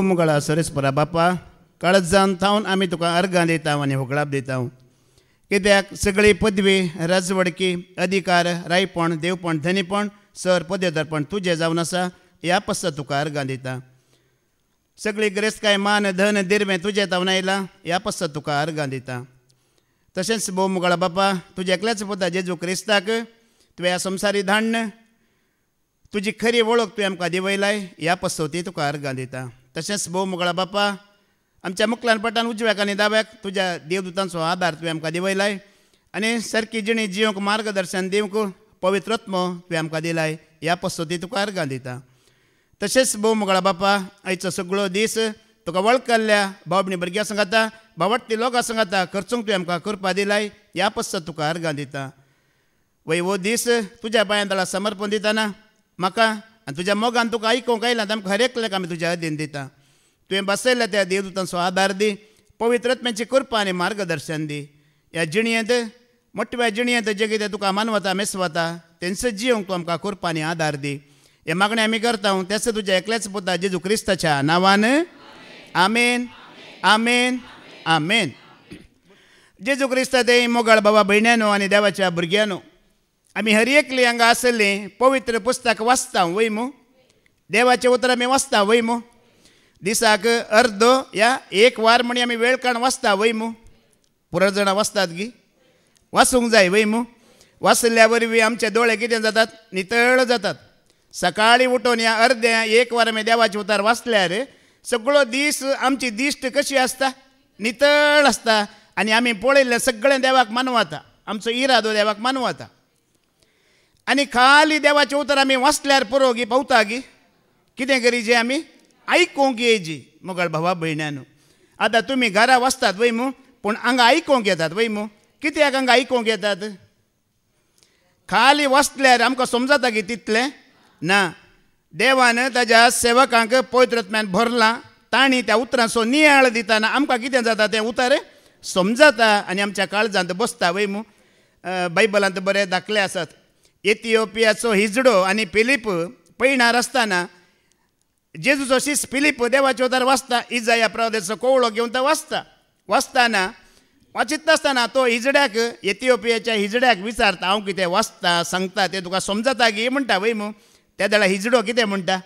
मुगळा सरेस्परा बापा काळजान थावन आमी तुका अर्गां दिता आनी होगळाप दिता कित्याक सगळी पदवी राजवडकी अधिकार रायपण देवपण धनीपण सर पदवेदारपण तुजें जावन आसा ह्या पसत तुका अर्गां दिता सगळी गिरेस्तकाय मान धन दिर्में तुजें तावन आयलां ह्या पसत तुका अर्गां दिता तशेंच भोव मुगळा बापा तुजे एकल्याच पुता जेजू क्रिस्ताक तुवें ह्या संवसारी धाडण तुजी खरी वळख तुवें आमकां दिवयलाय ह्या पसती तुका अर्गां दिता तशेंच भोव मुगळा बापा आमच्या मुखल्यान पटान उजव्याक आनी दाव्याक तुज्या देवदूतांचो आदार तुवें आमकां दिवयलाय आनी सारकी जिणी जिवंक मार्गदर्शन दिवंक पवित्रत्म तुवें आमकां दिलाय ह्या पसती तुका अर्गां दिता तशेंच भोव मुगळा बापा आयचो सगळो दीस तुका वळखल्या भावभणी भुरग्यां सांगाता भावटली लोकां सांगाता खर्चूंक तुवें आमकां करपा दिलाय ह्या पसत तुका अर्गां दिता वय हो दीस तुज्या पांयां तळा समर्पण दितना म्हाका आनी तुज्या मोगान तुका आयकूंक आयलां आमकां हर एकल्याक आमी तुज्या अधीन दिता तुवें बसयल्या त्या देवदूतांचो आदार दी पवित्रत्म्याची कृपा आनी मार्गदर्शन दी ह्या जिणयेंत मोठ्या जिणयेंत जें कितें तुका मानवता मेसवता तेंच जिवंक तूं आमकां कृपा आनी आदार दी हे मागणें आमी करता तेच तुज्या एकल्याच पुता जेजू क्रिस्ताच्या नांवान आमेन आमेन आमेन जेजू क्रिस्ता ते मोगाळ बाबा भयण्यानो आनी देवाच्या भुरग्यांनो आमी हर एकली हांगा आसलीं पवित्र पुस्तक वाचता वयमू देवाचें उतर आमी वाचता वयमू दिसाक अर्दो या एक वार म्हणी आमी वेळ काण वाचता वयमू पुरो जाणां वाचतात गी वाचूंक जाय वयमू वाचल्या वरवीं आमचे दोळे कितें जातात नितळ जातात सकाळीं उठून ह्या अर्द्या एक वार आमी देवाचें उतार वाचल्यार सगळो दीस आमची दिश्ट कशी आसता नितळ आसता आनी आमी पळयल्लें सगळें देवाक मानवता आमचो इरादो देवाक मानवता आनी खाली देवाचें उतर आमी वाचल्यार पुरो गी पावता गी कितें करीचें आमी आयकूंक येयची मोगाळ भावा भयण्यानो आतां तुमी घरा वाचतात वयमू पूण हांगा आयकूंक येतात वयमू कित्याक हांगा आयकूंक येतात खाली वाचल्यार आमकां समजता गी तितलें ना देवान ताज्या सेवकांक पवित्रत्म्यान भरलां तांणी त्या उतरांचो नियाळ दितना आमकां कितें जाता तें उतर समजता आनी आमच्या काळजांत बसता वयमू बायबलांत बरें दाखले आसात इथिओपियाचो हिजडो आनी फिलीप पयणार आसतना जेजूचो शिश्य फिलीप देवाचे उतार वाचता इजाया प्रवादीचो कोवळो घेवन तो वाचतना वाचीत आसतना तो हिजड्याक इथिओपियाच्या हिजड्याक विचारता हांव कितें वाचता सांगता तें तुका समजता गी म्हणटा वयमू त्या वेळा हिजडो कितें म्हणटा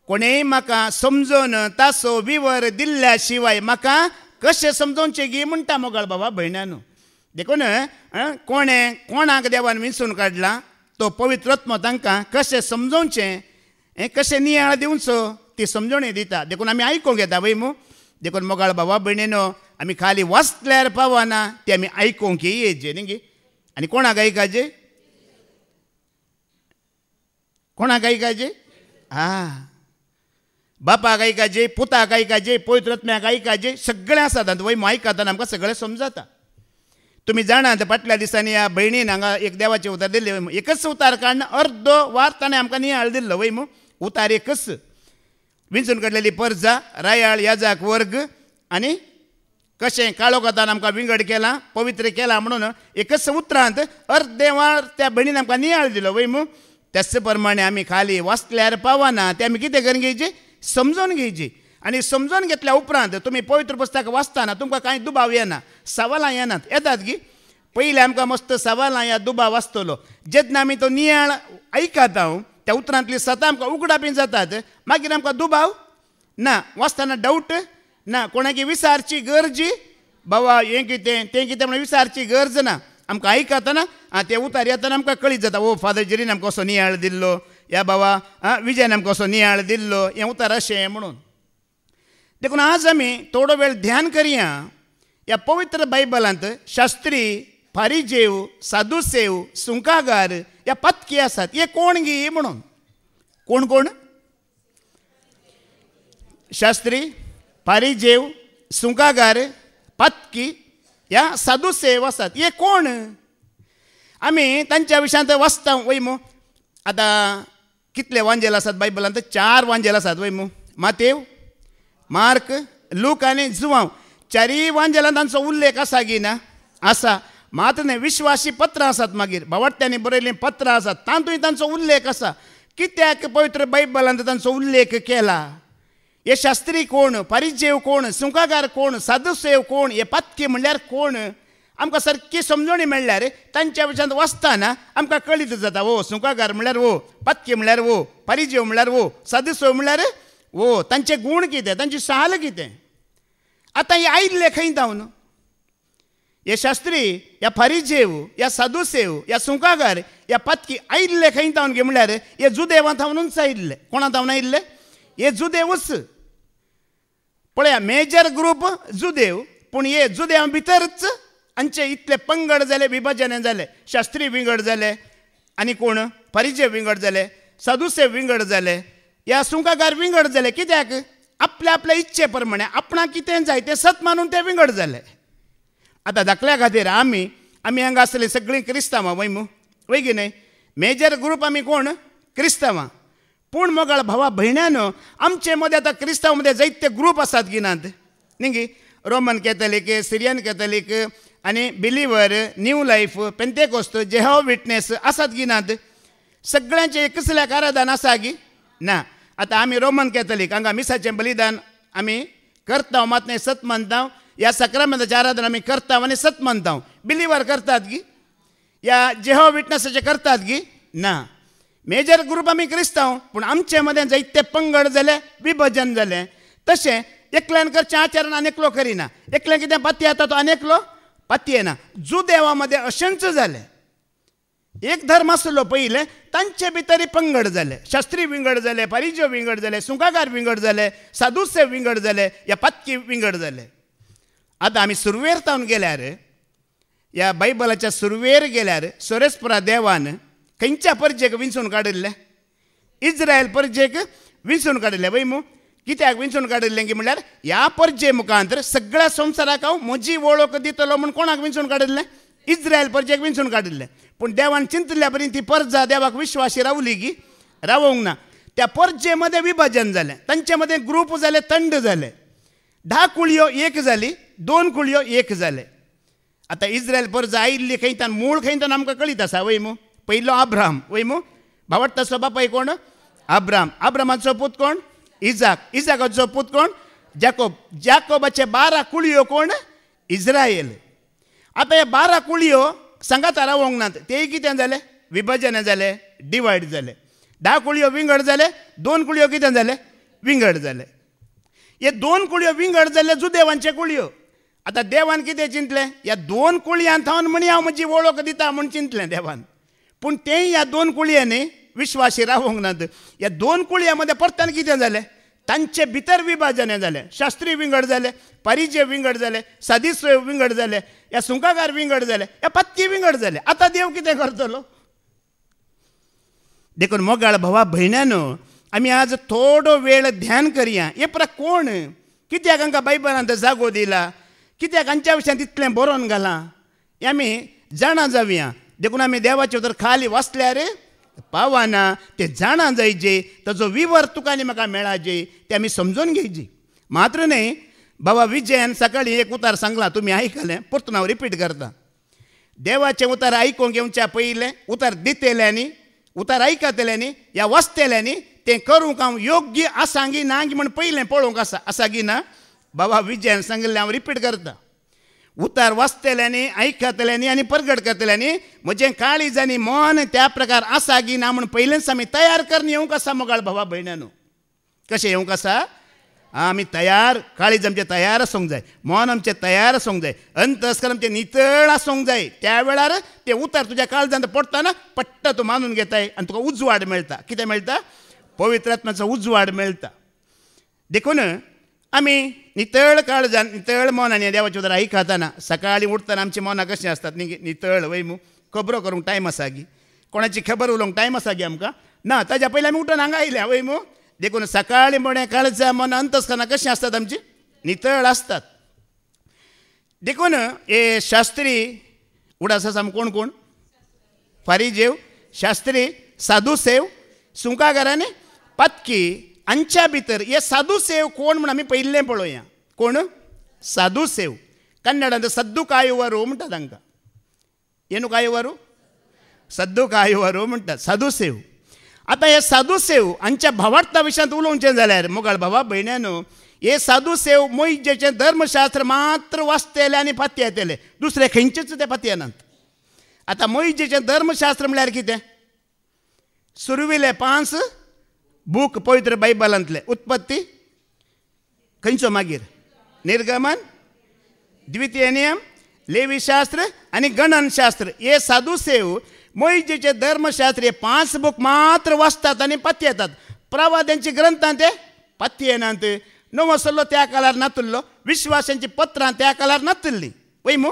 कोणेय म्हाका समजोवन ताचो विवर दिल्ल्या शिवाय म्हाका कशें समजोवचें गी म्हणटा मोगाळ बाबा भयण्यानो देखून कोणाक देवान विंचून काडला तो पवित्रत्म तांकां कशें समजोवचें कशें नियाळ दिवचो ती समजणी दिता देखून आमी आयकूंक येता वयमू देखून मोगाळ भावा भयणीनो आमी खाली वाचल्यार पावना ती आमी आयकूंक येयचे न्ही गे आनी कोणाक आयकाचे कोणाक आयकाचे बापाक आयकाचे पुताक आयकाचे पवित्रत्म्याक आयकाचे सगळें आसात वयमू आयकतना आमकां सगळें समजता तुमी जाणात फाटल्या दिसांनी ह्या भयणीन हांगा एक देवाचें उतार दिल्लें वयमू एकच उतार काडना अर्दो वार ताणें आमकां नियाळ दिल्लो वयमू उतार एकच विंचून काडलेली परजा रायाळ याजक वर्ग आनी कशें काळोखातान आमकां विंगड केलां पवित्र केलां म्हणून एकच उतरांत अर्दे वार त्या भयणीन आमकां नियाळ दिलो वयमू त्याच प्रमाणे आमी खाली वाचल्यार पावना ते आमी कितें करून घेवची समजून घेवची आनी समजून घेतल्या उपरांत तुमी पवित्र पुस्तक वाचतना तुमकां कांय दुबाव येना सवालां येतात गी पयलीं आमकां मस्त सवालां या दुबाव आसतलो जेन्ना आमी तो नियाळ आयकता त्या उतरांतली सतां आमकां उगडापी जातात मागीर आमकां दुबाव ना वाचतना डावट ना कोणाकी विचारची गरज बाबा हें कितें तें कितें म्हणून विचारची गरज ना आमकां आयकतना तें उतार येतना आमकां कळीत जाता ओ फादर जेरीन आमकां असो नियाळ दिल्लो या बाबा विजयान आमकां असो नियाळ दिल्लो हें उतार अशें म्हणून देखून आज आमी थोडो वेळ ध्यान करया ह्या पवित्र बायबलांत शास्त्री फारिजेव सादुसेव सुंकागार ह्या पत्की आसात हे कोण गी म्हणून कोण शास्त्री फारिजेव सुंकागार पत्की ह्या सादुसेव आसात हे कोण आमी तांच्या विशयांत वाचता वयमू आतां कितले वांजेल आसात बायबलांत 4 वांजेल आसात वयमू मातेव मार्क लूक आनी जुवांव 4 वांजेलांत तांचो उल्लेख आसा गी ना आसा मात न्ही विश्वासी पत्रां आसात मागीर भावार्थ्यांनी बरयल्लीं पत्रां आसात तातूंय तांचो उल्लेख आसा कित्याक पवित्र बायबलांत तांचो उल्लेख केला हे शास्त्री कोण, परिजेव कोण, सुंकागार कोण, साधुसेव कोण, हे पत्के म्हणल्यार कोण, आमकां सारकी समजणी मेळ्ळ्यार तांच्या विशयांत वचताना आमकां कळीत जाता. ओ सुंकागार म्हणल्यार ओ, पत्के म्हणल्यार ओ, परिजेव म्हणल्यार ओ, साधुसेव म्हणल्यार ओ, तांचे गूण कितें, तांची साल कितें. आतां हे आयिल्ले खंय जावन हे शास्त्री, ह्या फरिजेव, ह्या साधुसेव, ह्या सुंकागार, ह्या पत्की आयिल्ले खंय जावन गे म्हळ्यार हे जुदेवांत थावनूच आयिल्ले. कोणांत थावन आयिल्ले? हे जुदेवूच. पळया, मेजर ग्रूप जुदेव, पूण हे जुदेवा भितरच हांचे इतले पंगड जाले, विभाजन जाले. शास्त्री विंगड जाले, आनी कोण फरिजेव विंगड जाले, साधुसेव विंगड जाले, ह्या सुंकागार विंगड जाले. कित्याक? आपल्या आपल्या इच्छे प्रमाणे आपणाक कितें जाय तें सत मानून ते विंगड जाले. आतां दाखल्या खातीर आमी हांगा आसले सगळीं क्रिस्तांवां वय मू, वय की न्हय. मेजर ग्रूप आमी कोण? क्रिस्तांवां. पूण मोगाळ भावा भयण्यानो, आमचे मदें आतां क्रिस्तांव मदें जायते ग्रूप आसात की नात न्ही गे. रोमन कॅथलीक, सिरियन कॅथलीक, आनी believer, New Life, Pentecost, Jehovah witness आसात की नात. सगळ्यांचे एकसल्याक आराधन आसा की ना. आतां आमी रोमन कॅथलीक, हांगा मिसाचें बलिदान आमी करता, मात न्ही सत मानता. ह्या सक्रामेंताचें आराधन आमी करता आनी सत मानता. बिलिवर करतात की, ह्या जेहोवा विटनेसाचें करतात की ना. मेजर ग्रूप आमी क्रिस्तांव, पूण आमचे मदें जायते पंगड जाले, विभाजन जालें. तशें एकल्यान करचें आचरण आनेकलो करिना. एकल्यान कितें पत्ती येता तो आनेकलो पत्ती येना. जुदेवा मदें अशेंच जालें. एक धर्म आसलो पयले, तांचे भितर पंगड जाले. शास्त्री विंगड जाले, परिजेव विंगड जाले, सुंकागार विंगड जाले, साधुसेव विंगड जाले, ह्या पत्की विंगड जाले. आतां आमी सुरवेर जावन गेल्यार, ह्या बायबलाच्या सुरवेर गेल्यार सोरेस्परा देवान खंयच्या परजेक विंचून काडिल्ले? इज्रायल परजेक विंचून काडिल्ले वय मू. कित्याक विंचून काडिल्लें की म्हळ्यार ह्या परजे मुखांतर सगळ्या संवसाराक हांव म्हजी वळख दितलो म्हूण कोणाक विंचून काडिल्लें? इज्रायल परजेक विंचून काडिल्लें. पूण देवान चिंतल्या पर्यंत ती परजा देवाक विश्वासी रावली की रावूंक ना. त्या परजे मदें विभाजन जालें, तांचे मदें ग्रूप जाले, तंड जाले. 10 कुळयो एक जाली, 2 कुळयो एक जाले. आतां इज्रायल परजा आयिल्ली खंयच्यान, मूळ खंयच्यान आमकां कळीत आसा वय मू. पयलो अब्राहम वय मू. भावडटाचो बापाय कोण? अब्राहम. अब्रामाचो पूत कोण? इजाक. इजाकाचो पूत कोण? जाकोब. जाकोबाचे 12 कुळयो कोण? इज्रायल. आतां हे 12 कुळयो सांगात रावोंक नात. तेय कितें जालें? विभाजन जालें, डिवायड जालें. 10 कुळयो विंगड जाले, 2 कुळयो कितें जाले? विंगड जाले. हे 2 कुळयो विंगड जाले जुदेवांचे कुळयो. आतां देवान कितें चिंतलें? ह्या 2 कुळयांत थावन म्हणी हांव म्हजी वळख दिता म्हूण चिंतलें देवान. पूण तेंय ह्या 2 कुळयांनी विश्वासी रावोंक नात. ह्या 2 कुळयां मदें परतान कितें जालें? तांचे भितर विभाजन जालें. शास्त्री विंगड जाले, परिजेव विंगड जाले, साधुसेव विंगड जाले, ह्या सुंकागार विंगड जाले, ह्या पत्की विंगड जाले. आतां देव कितें करतलो? देखून मोगाळ भावा भयण्यानो, आमी आज थोडो वेळ ध्यान करया. हे परा कोण? कित्याक हांकां बायबलांत जागो दिला? कित्याक हांच्या विशयांत इतलें बरोवन घालां? हें आमी जाणा जावया. देखून आमी देवाचे उतर खाली वाचल्यार पावना. ते जाणा जायचे, ताचो विवर तुका आनी म्हाका मेळाचे, ते आमी समजून घेवची. मात्र न्ही, बाबा विजयान सकाळी एक उतार सांगलां, तुमी आयकलें, परतून हांव रिपीट करता. देवाचें उतार आयकूंक घेवच्या पयलें उतार दितेल्यांनी, उतार आयकतल्यांनी, ह्या वाचतेल्यांनी तें करूंक हांव योग्य आसा की ना की म्हण पयलें पळोवंक आसा की ना. बाबा विजयान सांगिल्लें हांव रिपीट करता. उतार वाचतेल्यांनी, आयकतल्यांनी आनी परगट करतल्यांनी म्हजें काळीज आनी मन त्या प्रकार आसा की ना म्हण पयलेंच आमी तयार करून येवंक आसा. मोगाळ भावा भयणानो, कशें येवंक आसा? आमी तयार, काळीज आमचें तयार आसूंक जाय, मन आमचें तयार आसूंक जाय, अंतस्कर आमचें नितळ आसूंक जाय. त्या वेळार तें उतार तुज्या काळजांत पडटना पट्ट तूं मानून घेताय आनी तुका उजवाड मेळटा. कितें मेळटा? पवित्र आत्म्याचो उजवाड मेळटा. देखून आमी नितळ काळजान, नितळ मनान देवाचें उतर आयकताना सकाळीं उठतना आमचीं मनां कशीं आसतात न्ही? नितळ वय मू. खबरो करूंक टायम आसा गी? कोणाची खबर उलोवंक टायम आसा गी आमकां? ना. ताच्या पयलीं आमी उठून हांगा आयल्या वय मू. देखून सकाळीं म्हणे काळजां मन अंतस्करणां कशीं आसतात आमची? नितळ आसतात. देखून हे शास्त्री उडास आसा कोण कोण? फारिजेव, शास्त्री, साधुसेव, सुंकागार आनी पत्की. हांच्या भितर हे साधुसेव कोण म्हण आमी पयलें पळोवया. कोण? साधुसेव. कन्नडांत सद्दुकायुವರು म्हणटात तांकां. ಏನು ಕಾಯುವರು? सद्दुकायुವರು म्हणटात. साधुसेव. आता हे साधू सेव हांच्या भावार्था विशयांत उलोवचें जाल्यार मोगाळ भावा भयण्यानो, हे साधू सेव मोइजेचें धर्मशास्त्र मात्र वाचतेले आनी पाती येतले, दुसरे खंयचेच ते पाती येनात. आतां मोइजेचें धर्मशास्त्र म्हळ्यार कितें? सुरविले 5 बूक पवित्र बायबलांतले. उत्पत्ती, खंयचो मागीर निर्गमन, द्वितीय नियम, लेवी शास्त्र आनी गणन शास्त्र. हे साधू सेव मोइजेचे धर्मशास्त्र हे 5 बूक मात्र वाचतात आनी पाती येतात. प्रवाद्यांची ग्रंथां ते पाती येनात. नवो सल्लो त्या काळार नातुल्लो, विश्वासांची पत्रां त्या काळार नातुल्लीं पळय मू.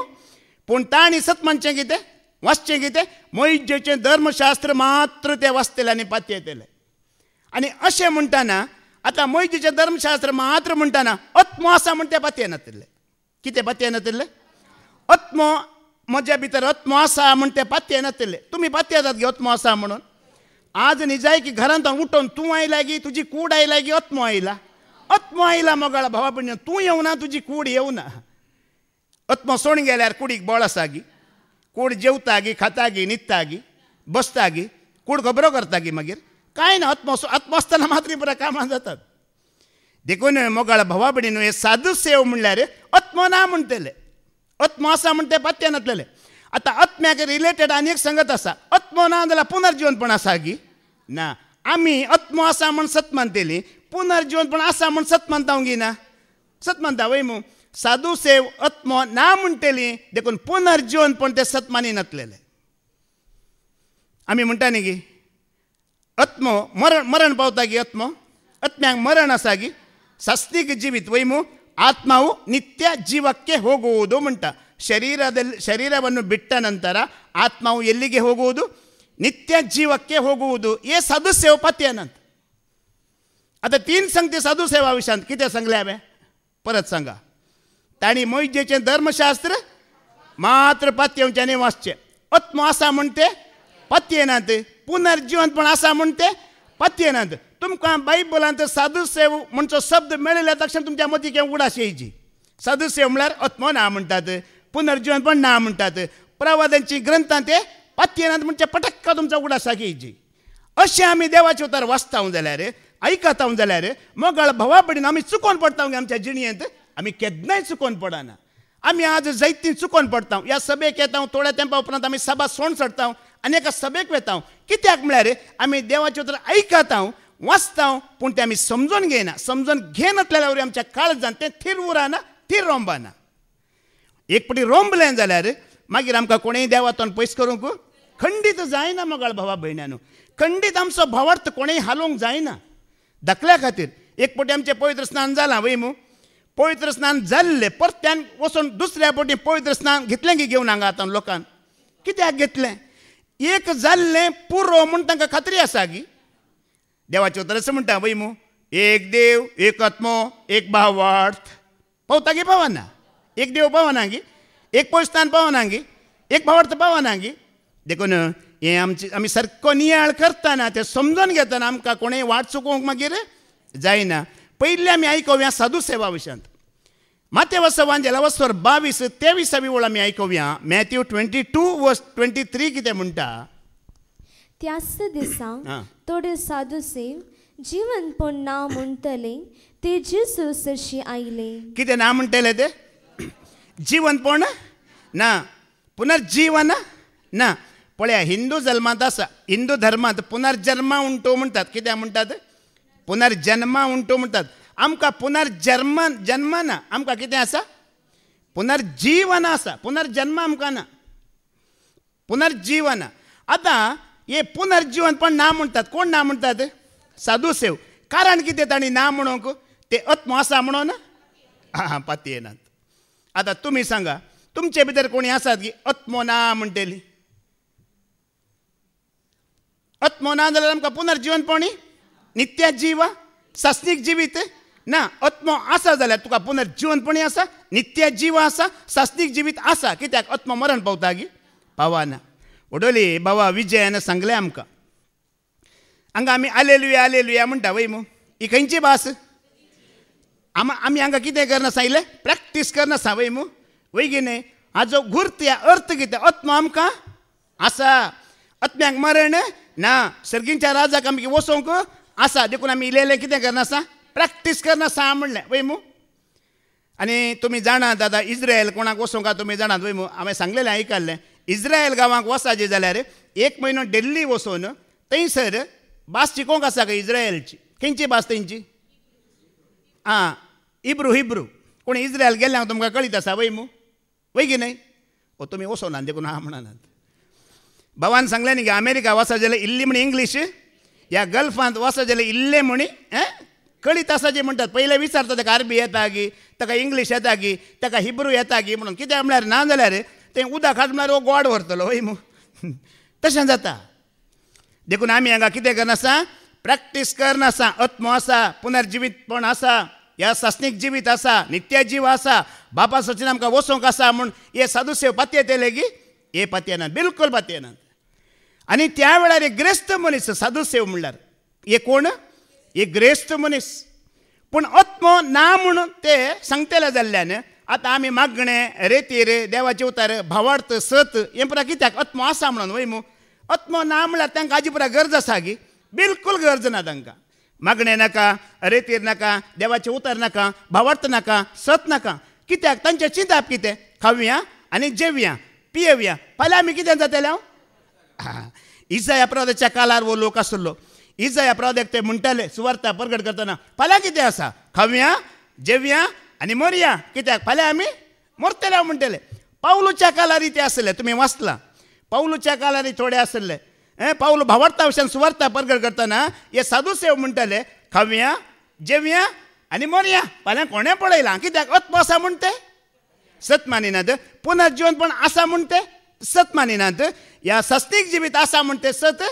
पूण तांणी सतमानचें कितें वाचचें कितें? मोइजेचें धर्मशास्त्र मात्र ते वाचतले आनी पाती येतले. आनी अशें म्हणटाना आतां मोइजेचें धर्मशास्त्र मात्र म्हणटाना आत्मो आसा म्हण ते पाती येनातले. कितें पाती येनातले? आत्मो, म्हज्या भितर आत्मो आसा म्हण ते पाती येनातले. तुमी पाती येतात गे आत्मो आसा म्हणून? आज न्ही जाय की घरांत उठोवन तूं आयला गी, तुजी कूड आयला गी, आत्मो आयला. आत्मो आयला मोगाळ भावा भयण, तूं येवना, तुजी कूड येवना. आत्मो सोडून गेल्यार कुडीक बळ आसा गी. कूड जेवता गी, खाता गी, न्हिदता गी, बसता गी, कूड खबरो करता गी. मागीर कांय ना, आत्मो आसतना मात्र बरें कामां जातात. देखून मोगाळ भावा भयणीनो, हे साधू सेव म्हणल्यार आत्मो ना म्हणटले, आत्मो आसा म्हण ते पाती येनातले. आतां आत्म्याक रिलेटेड आनी एक संगत आसा. आत्मो ना जाल्यार पुनर्जीवनपण आसा गी? ना. आमी आत्मो आसा म्हण सत मानतेलीं, पुनर्जीवनपण आसा म्हण सत मानता गी ना? सत मानता वय मू. साधू सेव आत्मो ना म्हणटलीं, देखून पुनर्जीवनपण ते सत मानिनातलेले. आमी म्हणटा न्ही गी आत्मो मरण पावता गी. आत्मो, आत्म्याक मरण आसा गी. शास्त्रीक जिवीत वय ಮೂ ಆತ್ಮವು ನಿತ್ಯ ಜೀವಕ್ಕೆ ಹೋಗುವುದು ಮುಂಟ. ಶರೀರವನ್ನು ಬಿಟ್ಟ ನಂತರ ಆತ್ಮವು ಎಲ್ಲಿಗೆ ಹೋಗುವುದು? नित्य जीवಕ್ಕೆ ಹೋಗುವುದು. हे साधू सेव पाती येनात. आता 3 संगती साधू सेवा विशयांत कितें सांगले हांवें? परत सांगा. तांणी मोइजेचें धर्मशास्त्र मात्र पाती येवचें आनी वाचचें. आत्मो आसा म्हण ते पाती येनात. पुनर्जीवनपण आसा म्हण ते पाती येनात. तुमकां बायबलांत साधू सेव म्हणचो शब्द मेळिल्ल्या तक्षण तुमच्या मदीं केन्ना उडास येयची. साधू सेव म्हळ्यार आत्मो ना म्हणटात, पुनर्जीवनपण ना म्हणटात, प्रवादांची ग्रंथां ते पाती येनात म्हणजे पटक्क तुमचा उडासाक येयची. अशें आमी देवाचे उतार वाचता जाल्यार, आयकता जाल्यार मोगाळ भावा भयण आमी चुकोवन पडटा आमच्या जिणयेंत. आमी केन्नाय चुकोवन पडना. आमी आज जायतीं चुकोवन पडटा. ह्या सभेक येता, थोड्या तेंपा उपरांत आमी सभा सोंड सोडटा आनी एका सभेक वेता. कित्याक म्हळ्यार आमी देवाचे उतार आयकता, वाचता, पूण ते आमी समजून घेयना. समजून घेनातल्या वरी आमच्या काळजांत तें थीर उरना, थीर रोंबना. एक पटी रोंबलें जाल्यार मागीर आमकां कोणेय देवातून पयस करूंक खंडीत जायना. मोगाळ भावा भयणानो, खंडीत आमचो भावार्थ कोणेय हालोवंक जायना. दाखल्या खातीर एक पटी आमचें पवित्र स्नान जालां वय मू. पवित्र स्नान जाल्लें, परत्यान वचून दुसऱ्या पटी पवित्र स्नान घेतलें की घेवन हांगा आतां लोकांक. कित्याक घेतलें? एक जाल्लें पुरो म्हूण तांकां खात्री आसा गी. देवाचें उतर असं म्हणटा वय मू, एक देव, एक आत्मो, एक भावार्थ. पावता गी पावना? एक देव पावना गी, एक पवित्र स्नान पावना गी, एक भावार्थ पावना गी. देखून हें आमी सारको नियाळ करतना, ते समजून घेतना आमकां कोणेय वाट चुकोवंक मागीर जायना. पयलीं आमी आयकोव्या साधू सेवा विशयांत. मातेवस वांजेला वचोर 22-23 वळ आमी आयकोव्या. मॅथ्यू 22:23 कितें म्हणटा? त्याच दिसा थोडे साधू सेव जीवनपण ना म्हणटले ते जेजू सरशी आयले. कितें ना म्हणटले ते? जीवनपण ना, पुनर्जीवन ना. पळया, हिंदू जल्मांत आसा, हिंदू धर्मांत पुनर्जन्मा उंटो म्हणटात. कित्याक म्हणटात? पुनर्जन्मा उंटो म्हणटात. आमकां जन्म ना, आमकां कितें आसा? पुनर्जीवन आसा. पुनर्जन्म आमकां ना, पुनर्जीवन. आतां हे पुनर्जीवनपण ना म्हणटात. कोण ना म्हणटात? साधू सेव. कारण कितें तांणी ना म्हणूंक? ते आत्मो आसा म्हणून पाती येनात. आतां तुमी सांगा, तुमचे भितर कोणी आसात की आत्मो ना म्हणटली? आत्मो ना जाल्यार आमकां पुनर्जीवनपणी, नित्य जीव, शास्त्रीक जिवीत ना. आत्मो आसा जाल्यार तुका पुनर्जीवनपणी आसा, नित्य जीव आसा, शास्त्रीक जिवीत आसा. कित्याक आत्मो मरण पावता गी? पावना. वडोली बाबा विजयान सांगलें आमकां. हांगा आमी आलेलुया आलेलुया म्हणटा वय मू. ही खंयची भास? आमी हांगा कितें करना सांगलें? प्रॅक्टीस करना सा वय मू. वय की न्हय? हाजो गुर्त या अर्थ कितें? आत्मो आमकां आसा. आत्म्याक मरण ना सर्गींच्या राजाक आमगे वसोंक आसा देखून आमी इल्लें कितें करना आसा प्रॅक्टीस करना आसा म्हणलें वय मू. आनी तुमी जाणात दादा इज्रायल कोणाक वसोंक तुमी जाणात वय मू. हांवें सांगलेलें आयकल्लें इज्रायल गांवांक वसाचे जाल्यार 1 म्हयनो डेल्ली वचून थंयसर भास शिकोवंक आसा खंय इज्रायलची. खंयची भास तेंची हिब्रू. कोणी इज्रायल गेल्ल्यांक तुमकां कळीत आसा वय मू वय की न्हय. तुमी वचोनात देखून हांव म्हणनात. भावान सांगलें न्ही की अमेरिका वसा जाल्यार इल्ली म्हणी इंग्लीश ह्या गल्फांत वसा जाल्यार इल्लें म्हणी कळीत आसा जे म्हणटात. पयले विचारता ताका अरबी येता गी ताका इंग्लीश येता गी ताका हिब्रू येता गी म्हणून. कित्याक म्हळ्यार ना जाल्यार तें उदक हाड म्हळ्यार गोड व्हरतलो वय मू. तशें जाता. देखून आमी हांगा कितें करना आसा प्रॅक्टीस करना आसा. आत्मो आसा पुनर्जिवीतपण आसा ह्या सासणीक जिवीत आसा नित्य जीव आसा बापा सचीन आमकां वसोंक आसा म्हूण हे सादुसेव पातये तेले गी हे पातयेनात बिलकुल पातयेनात. आनी त्या वेळार एक ग्रेस्त मनीस सादुसेव म्हणल्यार हे कोण हे ग्रेस्त मनीस. पूण आत्मो ना म्हणून ते सांगतले जाल्ल्यान आतां आमी मागणे रेतीर देवाचे उतार भावार्थ सत हे पुरा कित्याक आत्मो आसा म्हणून वय मू. आत्मो ना म्हळ्यार तांकां हाजी पुरा गरज आसा गी बिलकुल गरज ना तांकां. मागणे नाका रेतीर नाका देवाचे उतार नाका भावार्थ नाका सत नाका. कित्याक तांचें चिंताप कितें खावया आनी जेवया पियेवया फाल्यां आमी कितें जातलें हांव. इजाया प्रवादाच्या काळार वो लोक आसलो. इजाया प्रवादक ते म्हणटाले सुवार्ता प्रगट करतना फाल्यां कितें आसा खावया जेवया आनी मरया कित्याक फाल्यां आमी मरतले म्हणटले. पावलूच्या काळार ते आसले तुमी वाचला. पावलूच्या काळार थोडे आसले पावलू भावार्था विशयान सुवार्ता प्रगट करतना हे सादुसेव म्हणटाले खावया जेवया आनी मरया फाल्यां कोणें पळयलां. कित्याक आत्मो आसा म्हूण ते सत मानिनात. पुनर्जीवन पण आसा म्हूण ते सत मानिनात. ह्या सासणीक जिवीत आसा म्हूण ते सत